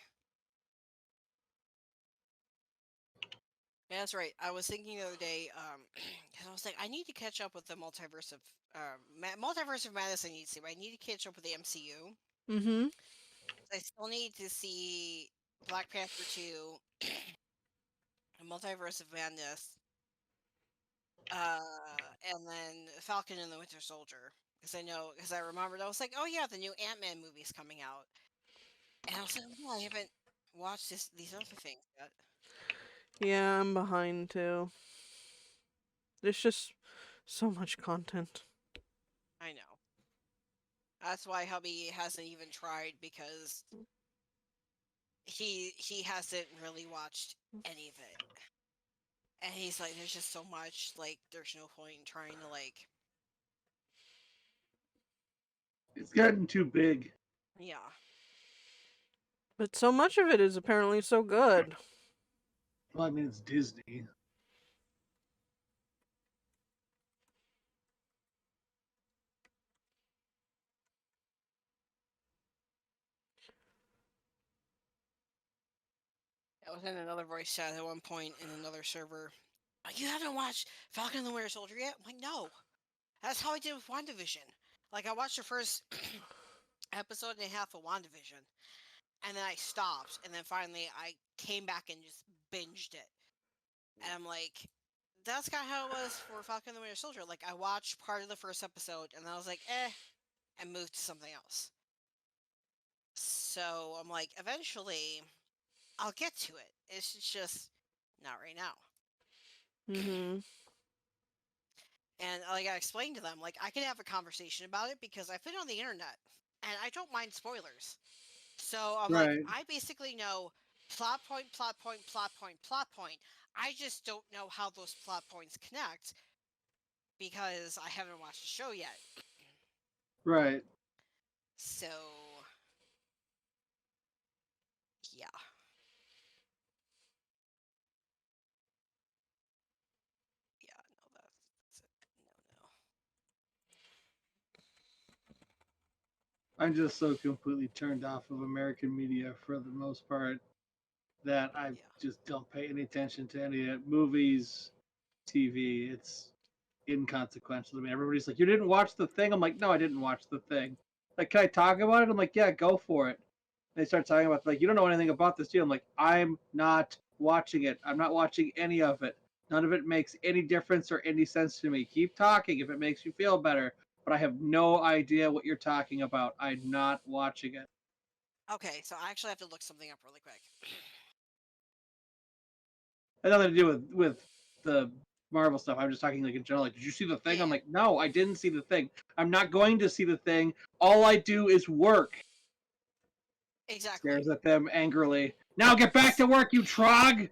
Yeah, that's right. I was thinking the other day, because I was like, I need to catch up with the multiverse of multiverse of madness. I need to see, but I need to catch up with the MCU. Mm-hmm. I still need to see Black Panther 2, Multiverse of Madness, and then Falcon and the Winter Soldier. Because I remembered, I was like, oh yeah, the new Ant-Man movie's coming out, and I was like, oh, I haven't watched these other things yet. Yeah, I'm behind too. There's just so much content. I know. That's why hubby hasn't even tried, because he hasn't really watched any of it. And he's like, there's just so much, like, there's no point in trying to, like, It's gotten too big. yeah. But so much of it is apparently so good. Well, I mean, it's Disney. I was in another voice chat at one point in another server. Like, you haven't watched Falcon and the Winter Soldier yet? I'm like, no. That's how I did with WandaVision. Like, I watched the first episode and a half of WandaVision, and then I stopped, and then finally I came back and just binged it. And I'm like, that's kind of how it was for Falcon and the Winter Soldier. Like, I watched part of the first episode, and I was like, and moved to something else. So I'm like, eventually, I'll get to it. It's just not right now. Mm-hmm. And like I explained to them, like I can have a conversation about it because I've been on the internet and I don't mind spoilers. So I'm like, Right. I basically know plot point, plot point, plot point, plot point. I just don't know how those plot points connect because I haven't watched the show yet. Right. So yeah. Yeah, no, that's it. No. I'm just so completely turned off of American media for the most part that I Yeah. just don't pay any attention to any of it. Movies, TV. It's inconsequential to me. Everybody's like, "You didn't watch the thing." I'm like, "No, I didn't watch the thing." Like, can I talk about it? I'm like, "Yeah, go for it." They start talking about like, "You don't know anything about this deal." I'm like, "I'm not watching it. I'm not watching any of it. None of it makes any difference or any sense to me. Keep talking if it makes you feel better." But I have no idea what you're talking about. I'm not watching it. Okay, so I actually have to look something up really quick. It has nothing to do with the Marvel stuff. I'm just talking like in general. Like, did you see the thing? I'm Yeah. like, no, I didn't see the thing. I'm not going to see the thing. All I do is work. Exactly. Stares at them angrily. Now get back to work, you trog!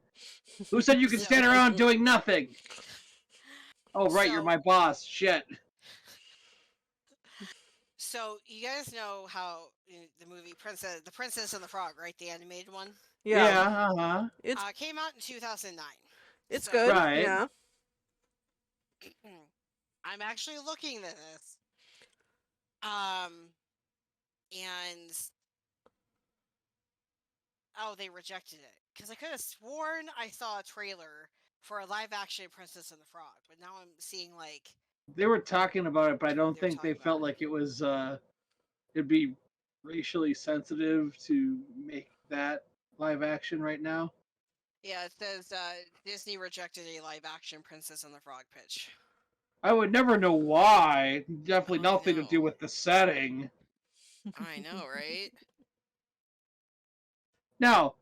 Who said you could So- stand around doing nothing? Oh, right, you're So- my boss. Shit. So you guys know how the movie The Princess and the Frog, right? The animated one. Yeah. uh-huh. It's Came out in 2009. it's So, good. Right. Yeah. I'm actually looking at this. And oh, they rejected it. because I could have sworn I saw a trailer for a live action Princess and the Frog, but now I'm seeing like They were talking about it, but I don't they're think they talking felt about it. like it was it'd be racially sensitive to make that live action right now. Yeah, it says Disney rejected a live action Princess and the Frog pitch. I would never know why. Definitely I nothing to know. do with the setting. I know, right? Now,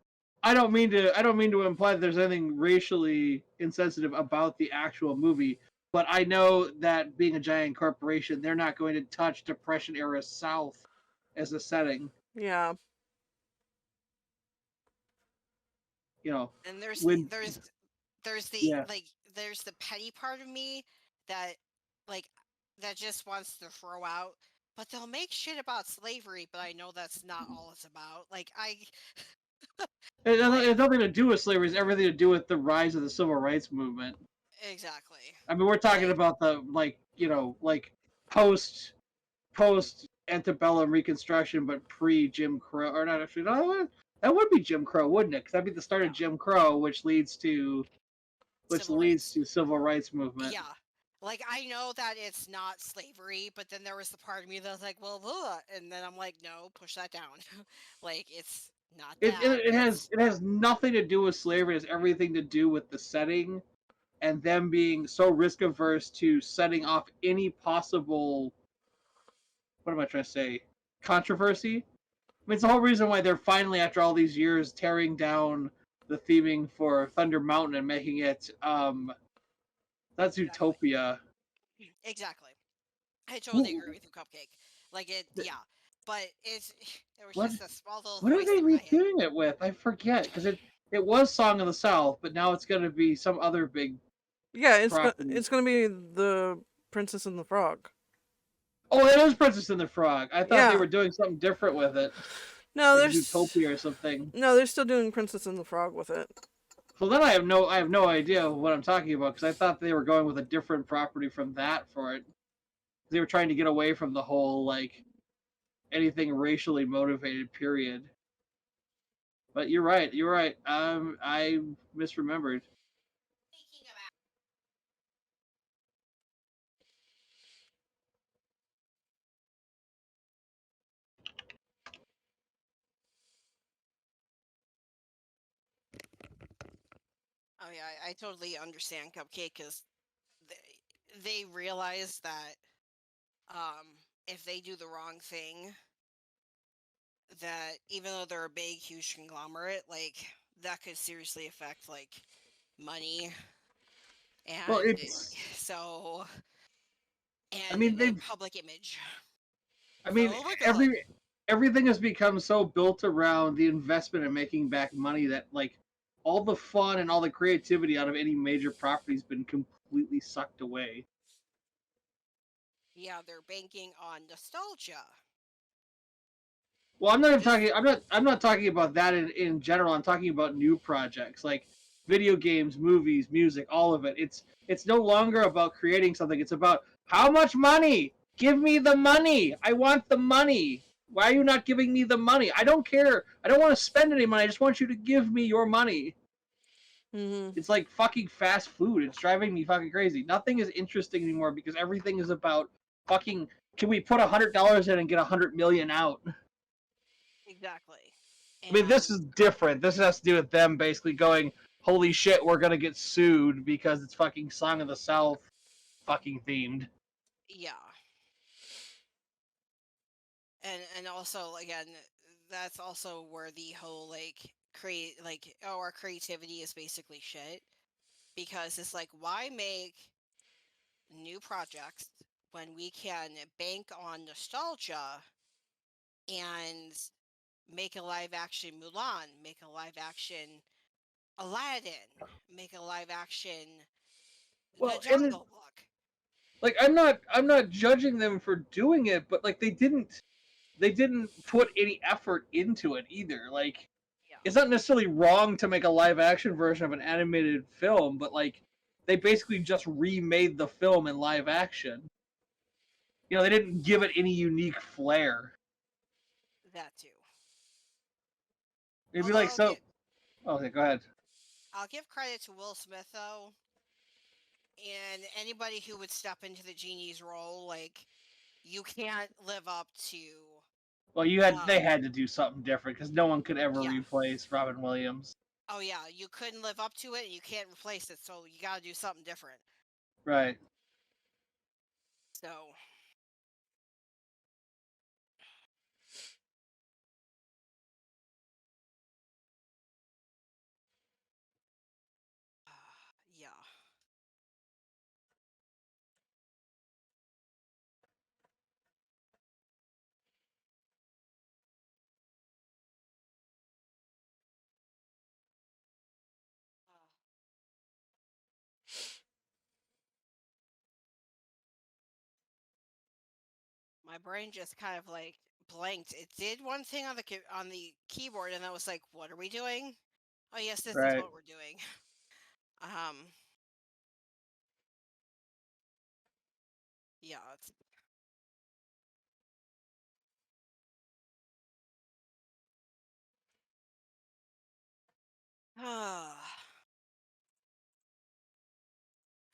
I don't mean to imply that there's anything racially insensitive about the actual movie, but I know that being a giant corporation, they're not going to touch Depression era South as a setting. Yeah. You know, And there's when there's the yeah, like there's the petty part of me that like that just wants to throw out, but they'll make shit about slavery, but I know that's not all it's about. Like I it like has nothing to do with slavery. It's everything to do with the rise of the civil rights movement. exactly. I mean, we're talking Like about the like post antebellum Reconstruction, but pre Jim Crow, or not actually. No, that would be Jim Crow, wouldn't it? Because that'd be the start yeah, of Jim Crow, which leads civil rights. to civil rights movement. Yeah. Like I know that it's not slavery, but then there was the part of me that was like, well, ugh, and then I'm like, no, push that down. Like it's not that. It's It has nothing to do with slavery. It has everything to do with the setting and them being so risk averse to setting off any possible, what am I trying to say, controversy. I mean, it's the whole reason why they're finally, after all these years, tearing down the theming for Thunder Mountain and making it that's exactly. Zootopia. Exactly. I totally agree with you, Cupcake. Like it, yeah. But it's there was What just a small little what are voice they in my head. redoing it with? I forget because it was Song of the South, but now it's going to be some other big Yeah, property. it's gonna be the Princess and the Frog. Oh, it is Princess and the Frog. I thought they Yeah. were doing something different with it, No, like there's Zootopia or something. no, they're still doing Princess and the Frog with it. So then I have no idea what I'm talking about because I thought they were going with a different property from that for it. They were trying to get away from the whole like anything racially motivated period. But you're right. You're right. I misremembered. Thinking about oh yeah, I totally understand Cupcake because they realize that if they do the wrong thing, that even though they're a big, huge conglomerate, like that could seriously affect like money Well, and it's. so I and mean, they've. public image. I So mean, oh my god, everything has become so built around the investment and making back money that like all the fun and all the creativity out of any major property has been completely sucked away. yeah, they're banking on nostalgia. Well, I'm not even Just talking. I'm not talking about that in general. I'm talking about new projects like video games, movies, music, all of it. It's no longer about creating something. It's about how much money. Give me the money. I want the money. Why are you not giving me the money? I don't care. I don't want to spend any money. I just want you to give me your money. Mm-hmm. It's like fucking fast food. It's driving me fucking crazy. Nothing is interesting anymore because everything is about fucking. Can we put $100 in and get 100 million out? exactly. I mean, this And is different. This has to do with them basically going, "Holy shit, we're gonna get sued because it's fucking Song of the South, fucking themed." yeah. And also again, that's also where the whole like create like oh our creativity is basically shit because it's like why make new projects when we can bank on nostalgia and make a live action Mulan, make a live action Aladdin, make a live action The Well, and Jungle Book. like I'm not judging them for doing it, but like they didn't put any effort into it either. Like Yeah, it's not necessarily wrong to make a live action version of an animated film, but like they basically just remade the film in live action. You know, they didn't give it any unique flair. that too. It'd be Although like so. Okay, go ahead. I'll give credit to Will Smith though, and anybody who would step into the genie's role. Like, you can't live up to. Well, they had to do something different because no one could ever Yeah. replace Robin Williams. Oh yeah, you couldn't live up to it, and you can't replace it. So you got to do something different. Right. So. Yeah. My brain just kind of like blanked. It did one thing on the keyboard, and I was like, "What are we doing?" Oh yes, this is Right. what we're doing. Yeah. It's...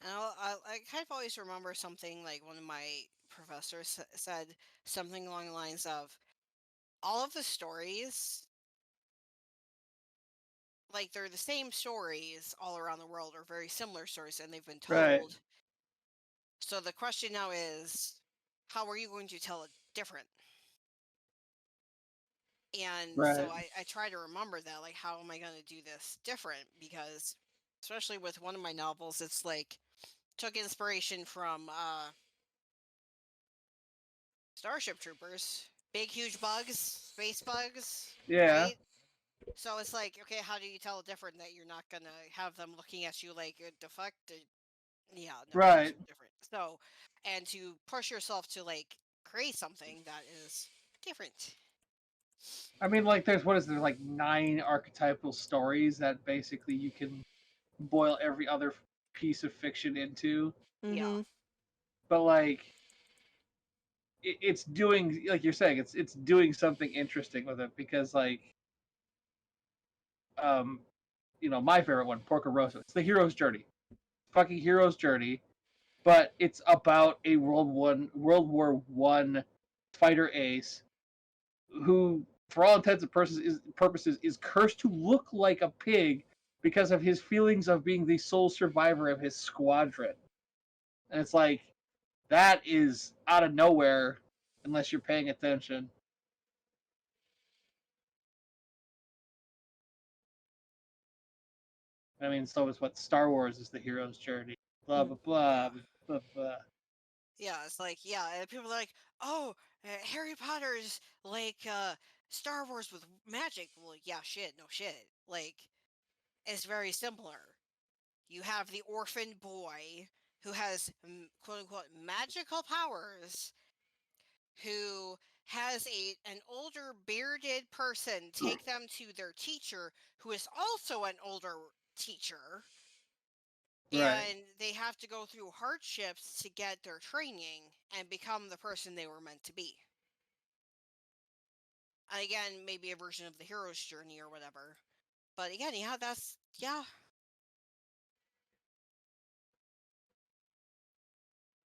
And I kind of always remember something like one of my professors said something along the lines of, all of the stories, like they're the same stories all around the world, or very similar stories, and they've been Right. told. So the question now is, how are you going to tell it different? And so Right. I try to remember that, like, how am I going to do this different? Because especially with one of my novels, it's like, took inspiration from Starship Troopers, big huge bugs, space bugs, Yeah. right? So it's like, okay, how do you tell it different that you're not gonna have them looking at you like the fuck? Yeah, no, these Right. are different. So, and to push yourself to like create something that is different. I mean, like, there's like 9 archetypal stories that basically you can boil every other piece of fiction into. Yeah. Mm-hmm. But like, it's doing, like you're saying, it's doing something interesting with it because like, um, my favorite one, Porco Rosso. It's the hero's journey, fucking hero's journey, but it's about a World War I fighter ace who, for all intents and purposes, is cursed to look like a pig because of his feelings of being the sole survivor of his squadron. And it's like, that is out of nowhere unless you're paying attention. I mean, so is what Star Wars is the hero's journey. Blah blah blah Yeah. blah blah. Yeah, it's like, yeah, and people are like, oh, Harry Potter's like Star Wars with magic. Well, yeah, shit, no shit. Like, it's very similar. You have the orphan boy who has quote unquote magical powers, who has an older bearded person take them to their teacher, who is also an older teacher, Right. and they have to go through hardships to get their training and become the person they were meant to be. And again, maybe a version of the hero's journey or whatever. But again, yeah, that's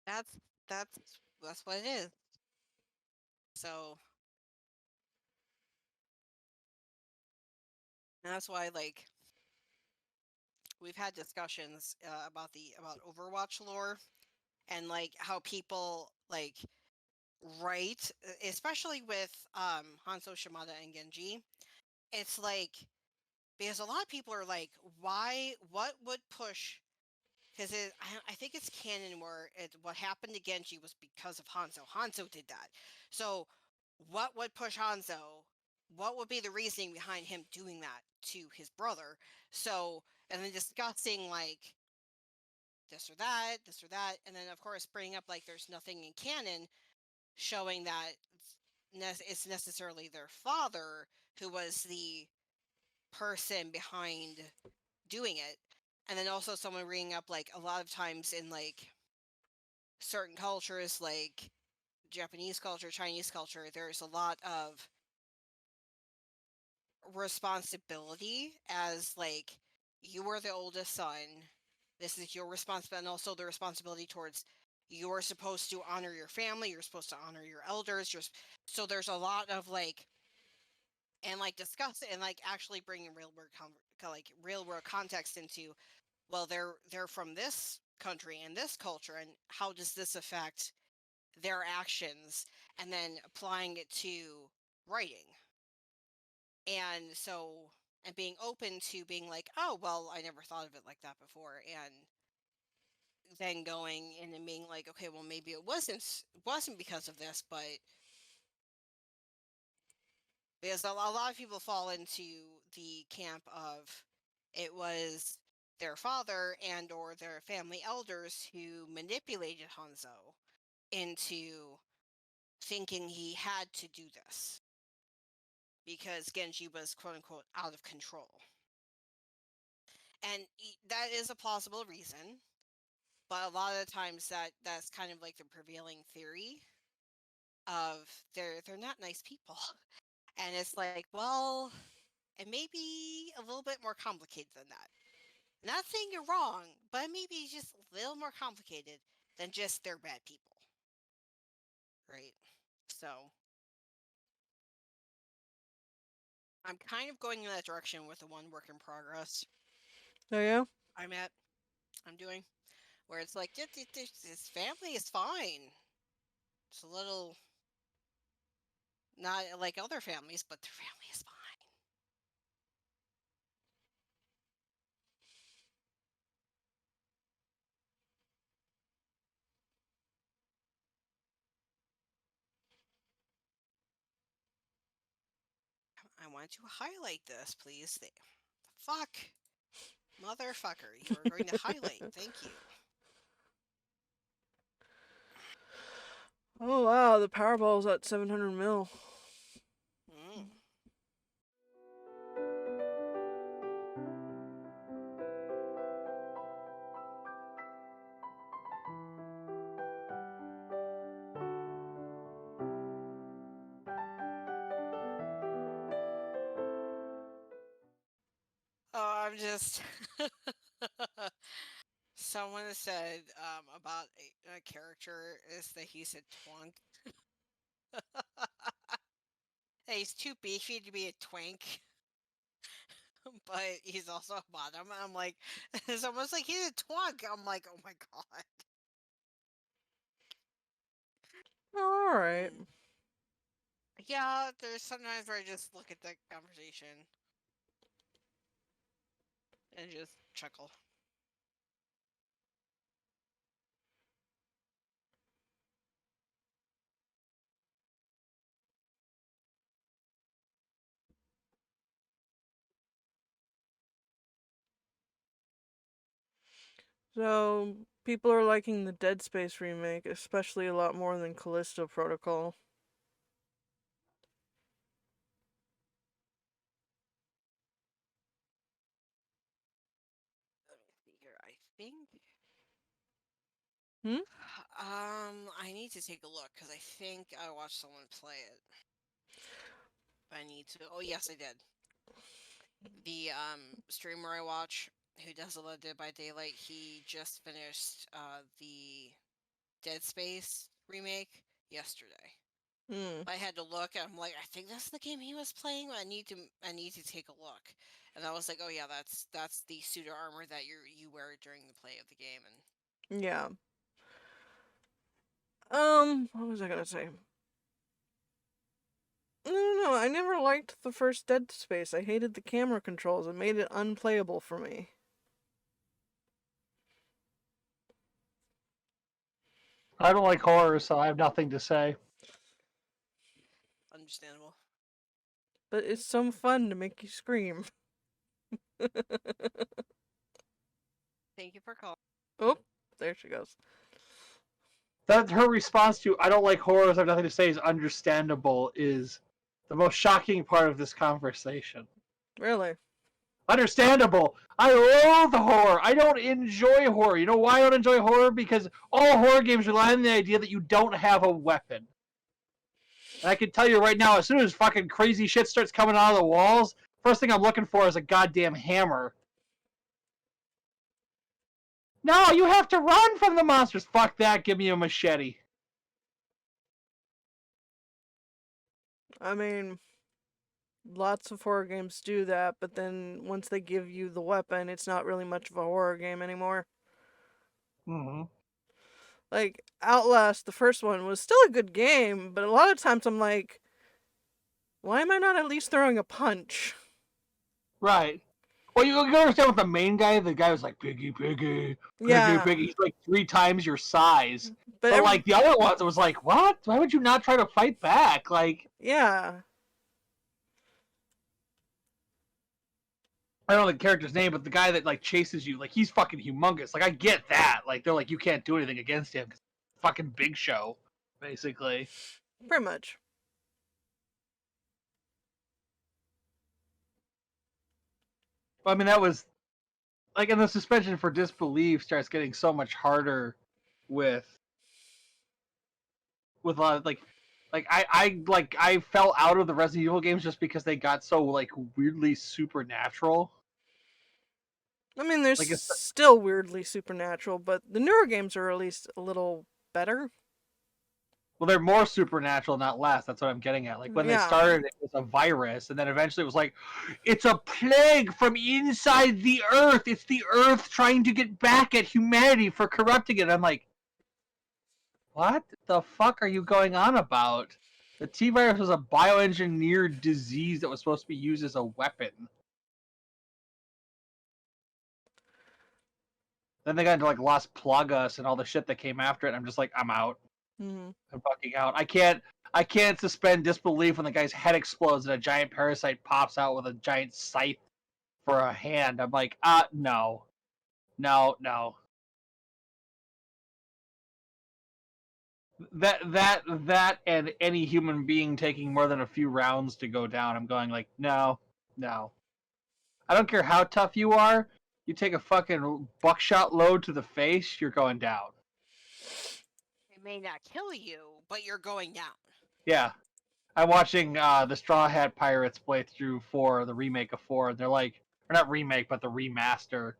that's that's that's what it is. So that's why, like, we've had discussions about Overwatch lore, and like how people like write, especially with Hanzo Shimada and Genji. It's like, because a lot of people are like, why? What would push? Because I think it's canon where what happened to Genji was because of Hanzo. Hanzo did that. So, what would push Hanzo? What would be the reasoning behind him doing that to his brother? So, and then discussing like this or that, and then of course bringing up like there's nothing in canon showing that it's necessarily their father who was the person behind doing it. And then also someone bringing up like a lot of times in like certain cultures, like Japanese culture, Chinese culture, there's a lot of responsibility as like you were the oldest son. This is your responsibility, and also the responsibility towards you're supposed to honor your family. You're supposed to honor your elders. So there's a lot of like and like discuss and like actually bringing real world context into well they're from this country and this culture and how does this affect their actions and then applying it to writing and so and being open to being like oh well I never thought of it like that before and then going in and being like okay well maybe it wasn't because of this but because a lot of people fall into the camp of it was their father and or their family elders who manipulated Hanzo into thinking he had to do this because Genji was quote unquote out of control. And that is a plausible reason, but a lot of the times that's kind of like the prevailing theory of they're not nice people. And it's like, well, it may be a little bit more complicated than that. Not saying you're wrong, but maybe just a little more complicated than just they're bad people. Right? So I'm kind of going in that direction with the one work in progress Oh yeah? I'm doing, where it's like, this family is fine. It's a little, not like other families, but their family is fine. I want to highlight this, please. Fuck. Motherfucker, you are going to highlight. Thank you. Oh wow, the Powerball's at 700 mil. Mm. Oh, I'm just. Someone said about a character is that he's a twunk. He's too beefy to be a twink, but he's also a bottom. I'm like, it's almost like he's a twunk. I'm like, oh my god. Oh, alright. Yeah, there's sometimes where I just look at the conversation and just chuckle. So, people are liking the Dead Space remake, especially a lot more than Callisto Protocol. Let me see here. I think. I need to take a look because I think I watched someone play it. I need to. Oh yes, I did. The streamer I watch who does a lot of Dead by Daylight, he just finished the Dead Space remake yesterday. I had to look and I'm like, I think that's the game he was playing. I need to take a look. And I was like, oh yeah, that's the pseudo armor that you wear during the play of the game. And Yeah. What was I gonna say? No, I never liked the first Dead Space. I hated the camera controls. It made it unplayable for me. I don't like horror, so I have nothing to say. understandable. But it's so fun to make you scream. Thank you for calling. Oh, there she goes. That her response to "I don't like horrors, I have nothing to say" is understandable. Is the most shocking part of this conversation. Really? Understandable. I loathe horror. I don't enjoy horror. You know why I don't enjoy horror? Because all horror games rely on the idea that you don't have a weapon. And I can tell you right now, as soon as fucking crazy shit starts coming out of the walls, First thing I'm looking for is a goddamn hammer. No, you have to run from the monsters. Fuck that. Give me a machete. I mean, lots of horror games do that, but then once they give you the weapon, it's not really much of a horror game anymore. Mm-hmm. Like, Outlast, the first one, was still a good game, but a lot of times I'm like, why am I not at least throwing a punch? Right. Well, you understand with the main guy, the guy was like, Piggy, Piggy, Piggy, Yeah, Piggy. He's like 3 times your size. but But like the other ones, it was like, what? Why would you not try to fight back? Like, yeah. I don't know the character's name, but the guy that like chases you, like he's fucking humongous. Like I get that. Like they're like you can't do anything against him because fucking Big Show, basically. Pretty much. But I mean that was like, and the suspension for disbelief starts getting so much harder with a lot of I fell out of the Resident Evil games just because they got so like weirdly supernatural. I mean, they're Like it's still weirdly supernatural, but the newer games are at least a little better. well, they're more supernatural, not less. That's what I'm getting at. Like when they Yeah. started, it was a virus, and then eventually it was like, it's a plague from inside the Earth. It's the Earth trying to get back at humanity for corrupting it. I'm like, what the fuck are you going on about? The T virus was a bioengineered disease that was supposed to be used as a weapon. Then they got into like Las Plagas and all the shit that came after it. And I'm just like, I'm out. Mm-hmm. I'm fucking out. I can't suspend disbelief when the guy's head explodes and a giant parasite pops out with a giant scythe for a hand. I'm like, no. No. That and any human being taking more than a few rounds to go down, I'm going like, no. I don't care how tough you are, you take a fucking buckshot load to the face, you're going down. It may not kill you, but you're going down. Yeah. I'm watching the Straw Hat Pirates play through 4, the remake of 4, and they're like, or not remake, but the remaster.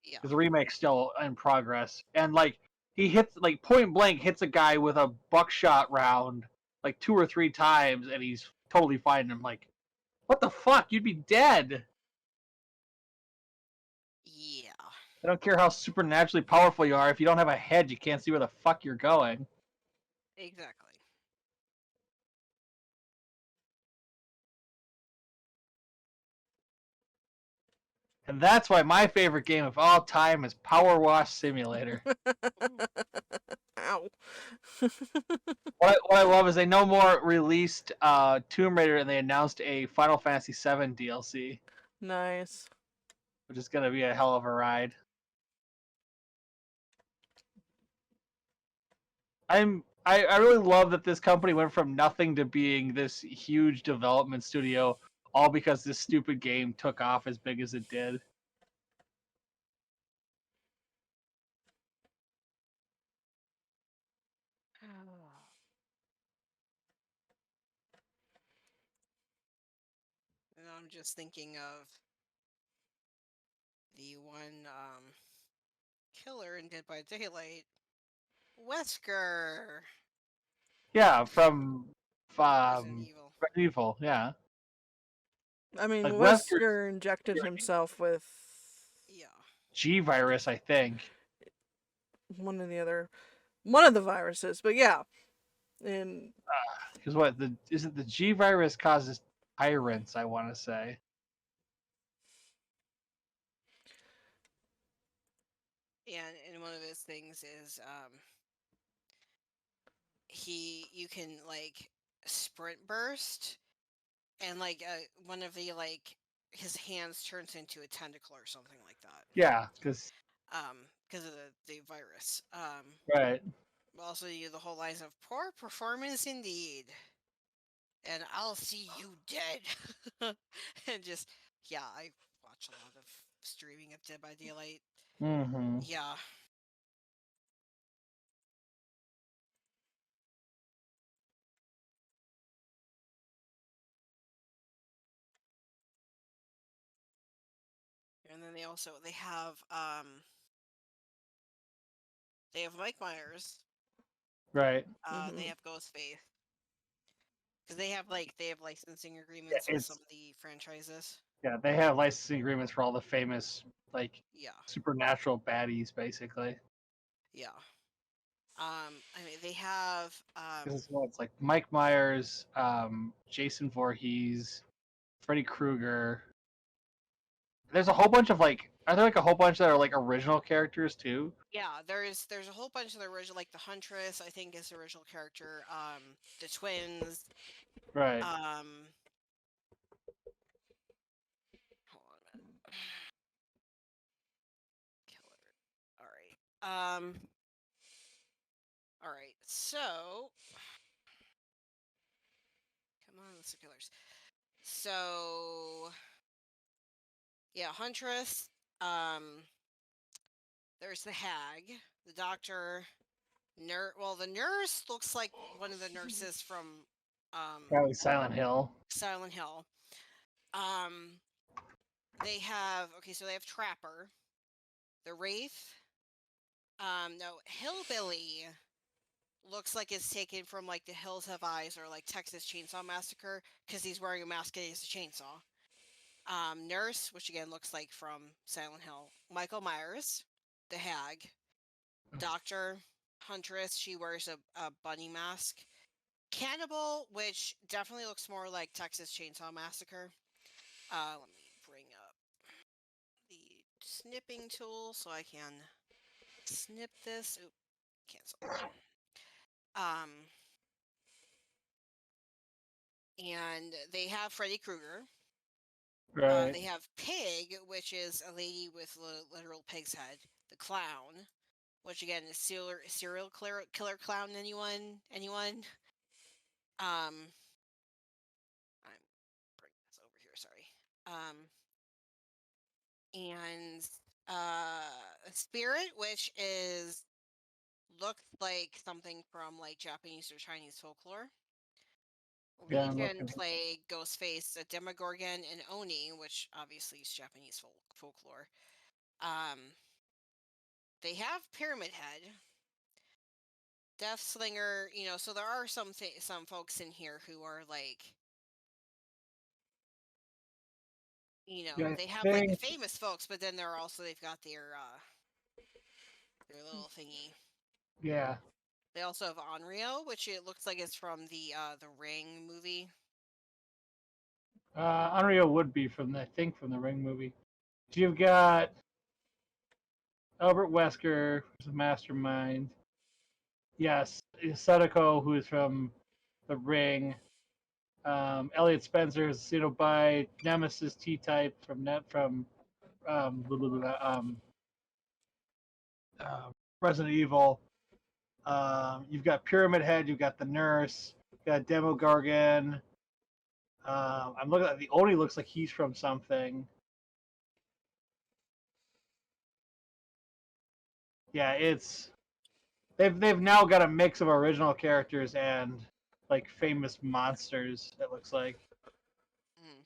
Yeah. Because the remake's still in progress. And like, he hits, like, point blank hits a guy with a buckshot round, like 2 or 3 times, and he's totally fine. And I'm like, what the fuck? You'd be dead. Yeah. I don't care how supernaturally powerful you are. If you don't have a head, you can't see where the fuck you're going. Exactly. And that's why my favorite game of all time is Power Wash Simulator. Ow. What I love is they no more released Tomb Raider and they announced a Final Fantasy VII DLC, Nice. which is going to be a hell of a ride. I really love that this company went from nothing to being this huge development studio, all because this stupid game took off as big as it did. And I'm just thinking of the one killer in Dead by Daylight, Wesker. Yeah, from Resident Evil. Resident Evil, yeah. I mean, Like Wesker, Wesker injected himself with Yeah. G virus, I think. one of the viruses, but yeah. And Because what is it? The G virus causes tyrants, I want to say. And one of his things is you can like sprint burst, and like one of the like his hands turns into a tentacle or something like that. Yeah, because Because of the virus. right. Also, the whole lines of poor performance indeed, and I'll see you dead, and just I watch a lot of streaming of Dead by Daylight. Mm-hmm. Yeah. and then they have Mike Myers. Right. They Mhm. have Ghostface because they have licensing agreements with some of the franchises. Yeah, they have licensing agreements for all the famous like Yeah, supernatural baddies, basically. yeah. I mean they have It's like Mike Myers, Jason Voorhees, Freddy Krueger. There's a whole bunch of like, are there like a whole bunch that are like original characters too? yeah. There's a whole bunch of the original, like the Huntress, I think is the original character. The twins. Right. Hold on a minute. Killer. All right. All right. So, come on, the killers. So, yeah, Huntress. There's the Hag, the Doctor, Well, the nurse looks like one of the nurses from Probably Silent Hill. Silent Hill. They have so they have Trapper, the Wraith. No, Hillbilly looks like it's taken from like The Hills Have Eyes or like Texas Chainsaw Massacre because he's wearing a mask and he has a chainsaw. Nurse, which again looks like from Silent Hill. Michael Myers, the Hag. Doctor, Huntress, she wears a bunny mask. Cannibal, which definitely looks more like Texas Chainsaw Massacre. Let me bring up the snipping tool so I can snip this. Oop, cancel. And they have Freddy Krueger. Right. They have Pig, which is a lady with a literal pig's head. The Clown, which again is serial killer clown. Anyone? I'm bring this over here. Sorry. And Spirit, which looks like something from like Japanese or Chinese folklore. Yeah, I'm Legion, looking. Plague, Ghostface, a Demogorgon, and Oni, which obviously is Japanese folklore. They have Pyramid Head, Death Slinger. So there are some folks in here who are like, Yeah, they have like the think, famous folks, but then they've got their little thingy. yeah. They also have Onryo, which it looks like it's from the Ring movie. Unreal would be from the Ring movie. You've got Albert Wesker, who's a mastermind. Yes, Sadako, who is from the Ring. Elliot Spencer is Cenobite. Nemesis T-Type from Resident Evil. You've got Pyramid Head. You've got the Nurse. You've got Demogorgon. I'm looking at the Oni. Looks like he's from something. Yeah, they've now got a mix of original characters and like famous monsters. It looks like. Mm.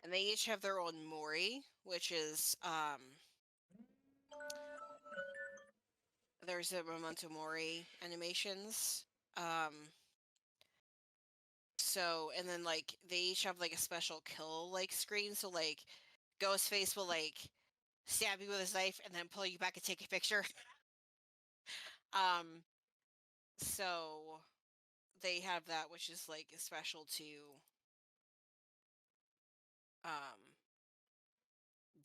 And they each have their own Mori, which is there's a Memento Mori animations. And then like they each have like a special kill like screen. So like Ghostface will like stab you with his knife and then pull you back and take a picture. So they have that, which is like special to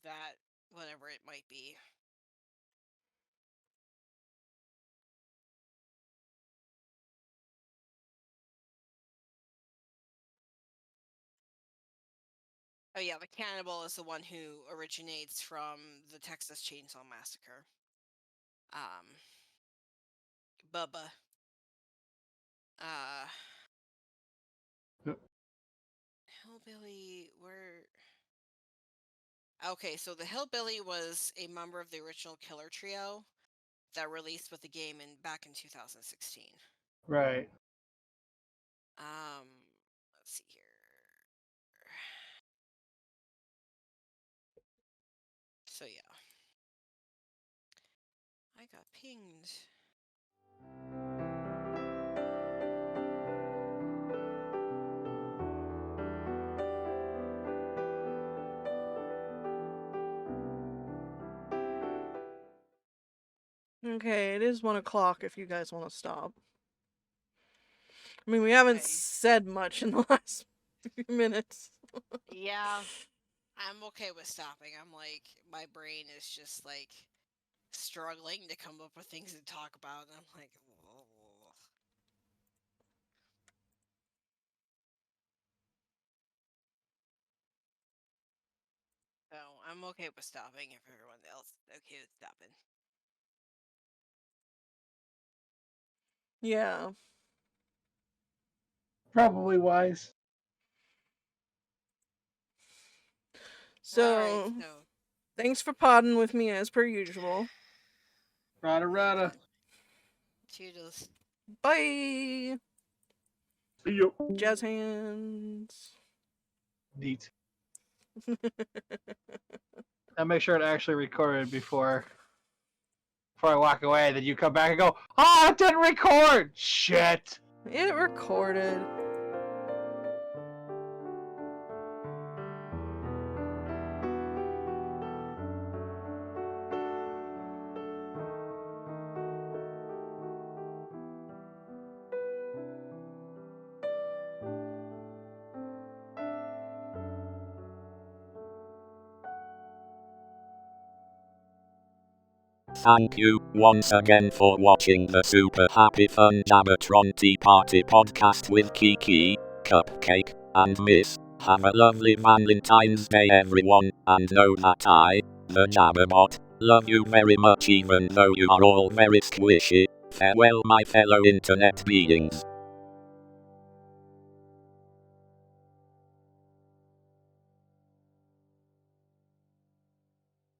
that whatever it might be. Oh yeah, the cannibal is the one who originates from the Texas Chainsaw Massacre. Bubba. Yep. Hillbilly, okay, so the Hillbilly was a member of the original Killer Trio that released with the game back in 2016. Right. Let's see here. So yeah, I got pinged. Okay, it is 1 o'clock if you guys want to stop. I mean, we haven't Okay. said much in the last few minutes. Yeah, I'm okay with stopping. I'm like, my brain is just like struggling to come up with things to talk about, and I'm like, ugh. So I'm okay with stopping if everyone else is okay with stopping. Yeah. Probably wise. So, Alright, so thanks for podding with me as per usual. Rada rada. toodles. Bye! See you. Jazz hands. Neat. I make sure it actually recorded before I walk away. Then you come back and go, "Oh, it didn't record." Shit. It recorded. Thank you once again for watching the super happy fun Jabbertron Tea Party podcast with Kiki, Cupcake, and Miss. Have a lovely Valentine's Day everyone, and know that I, the Jabberbot, love you very much even though you are all very squishy. Farewell my fellow internet beings.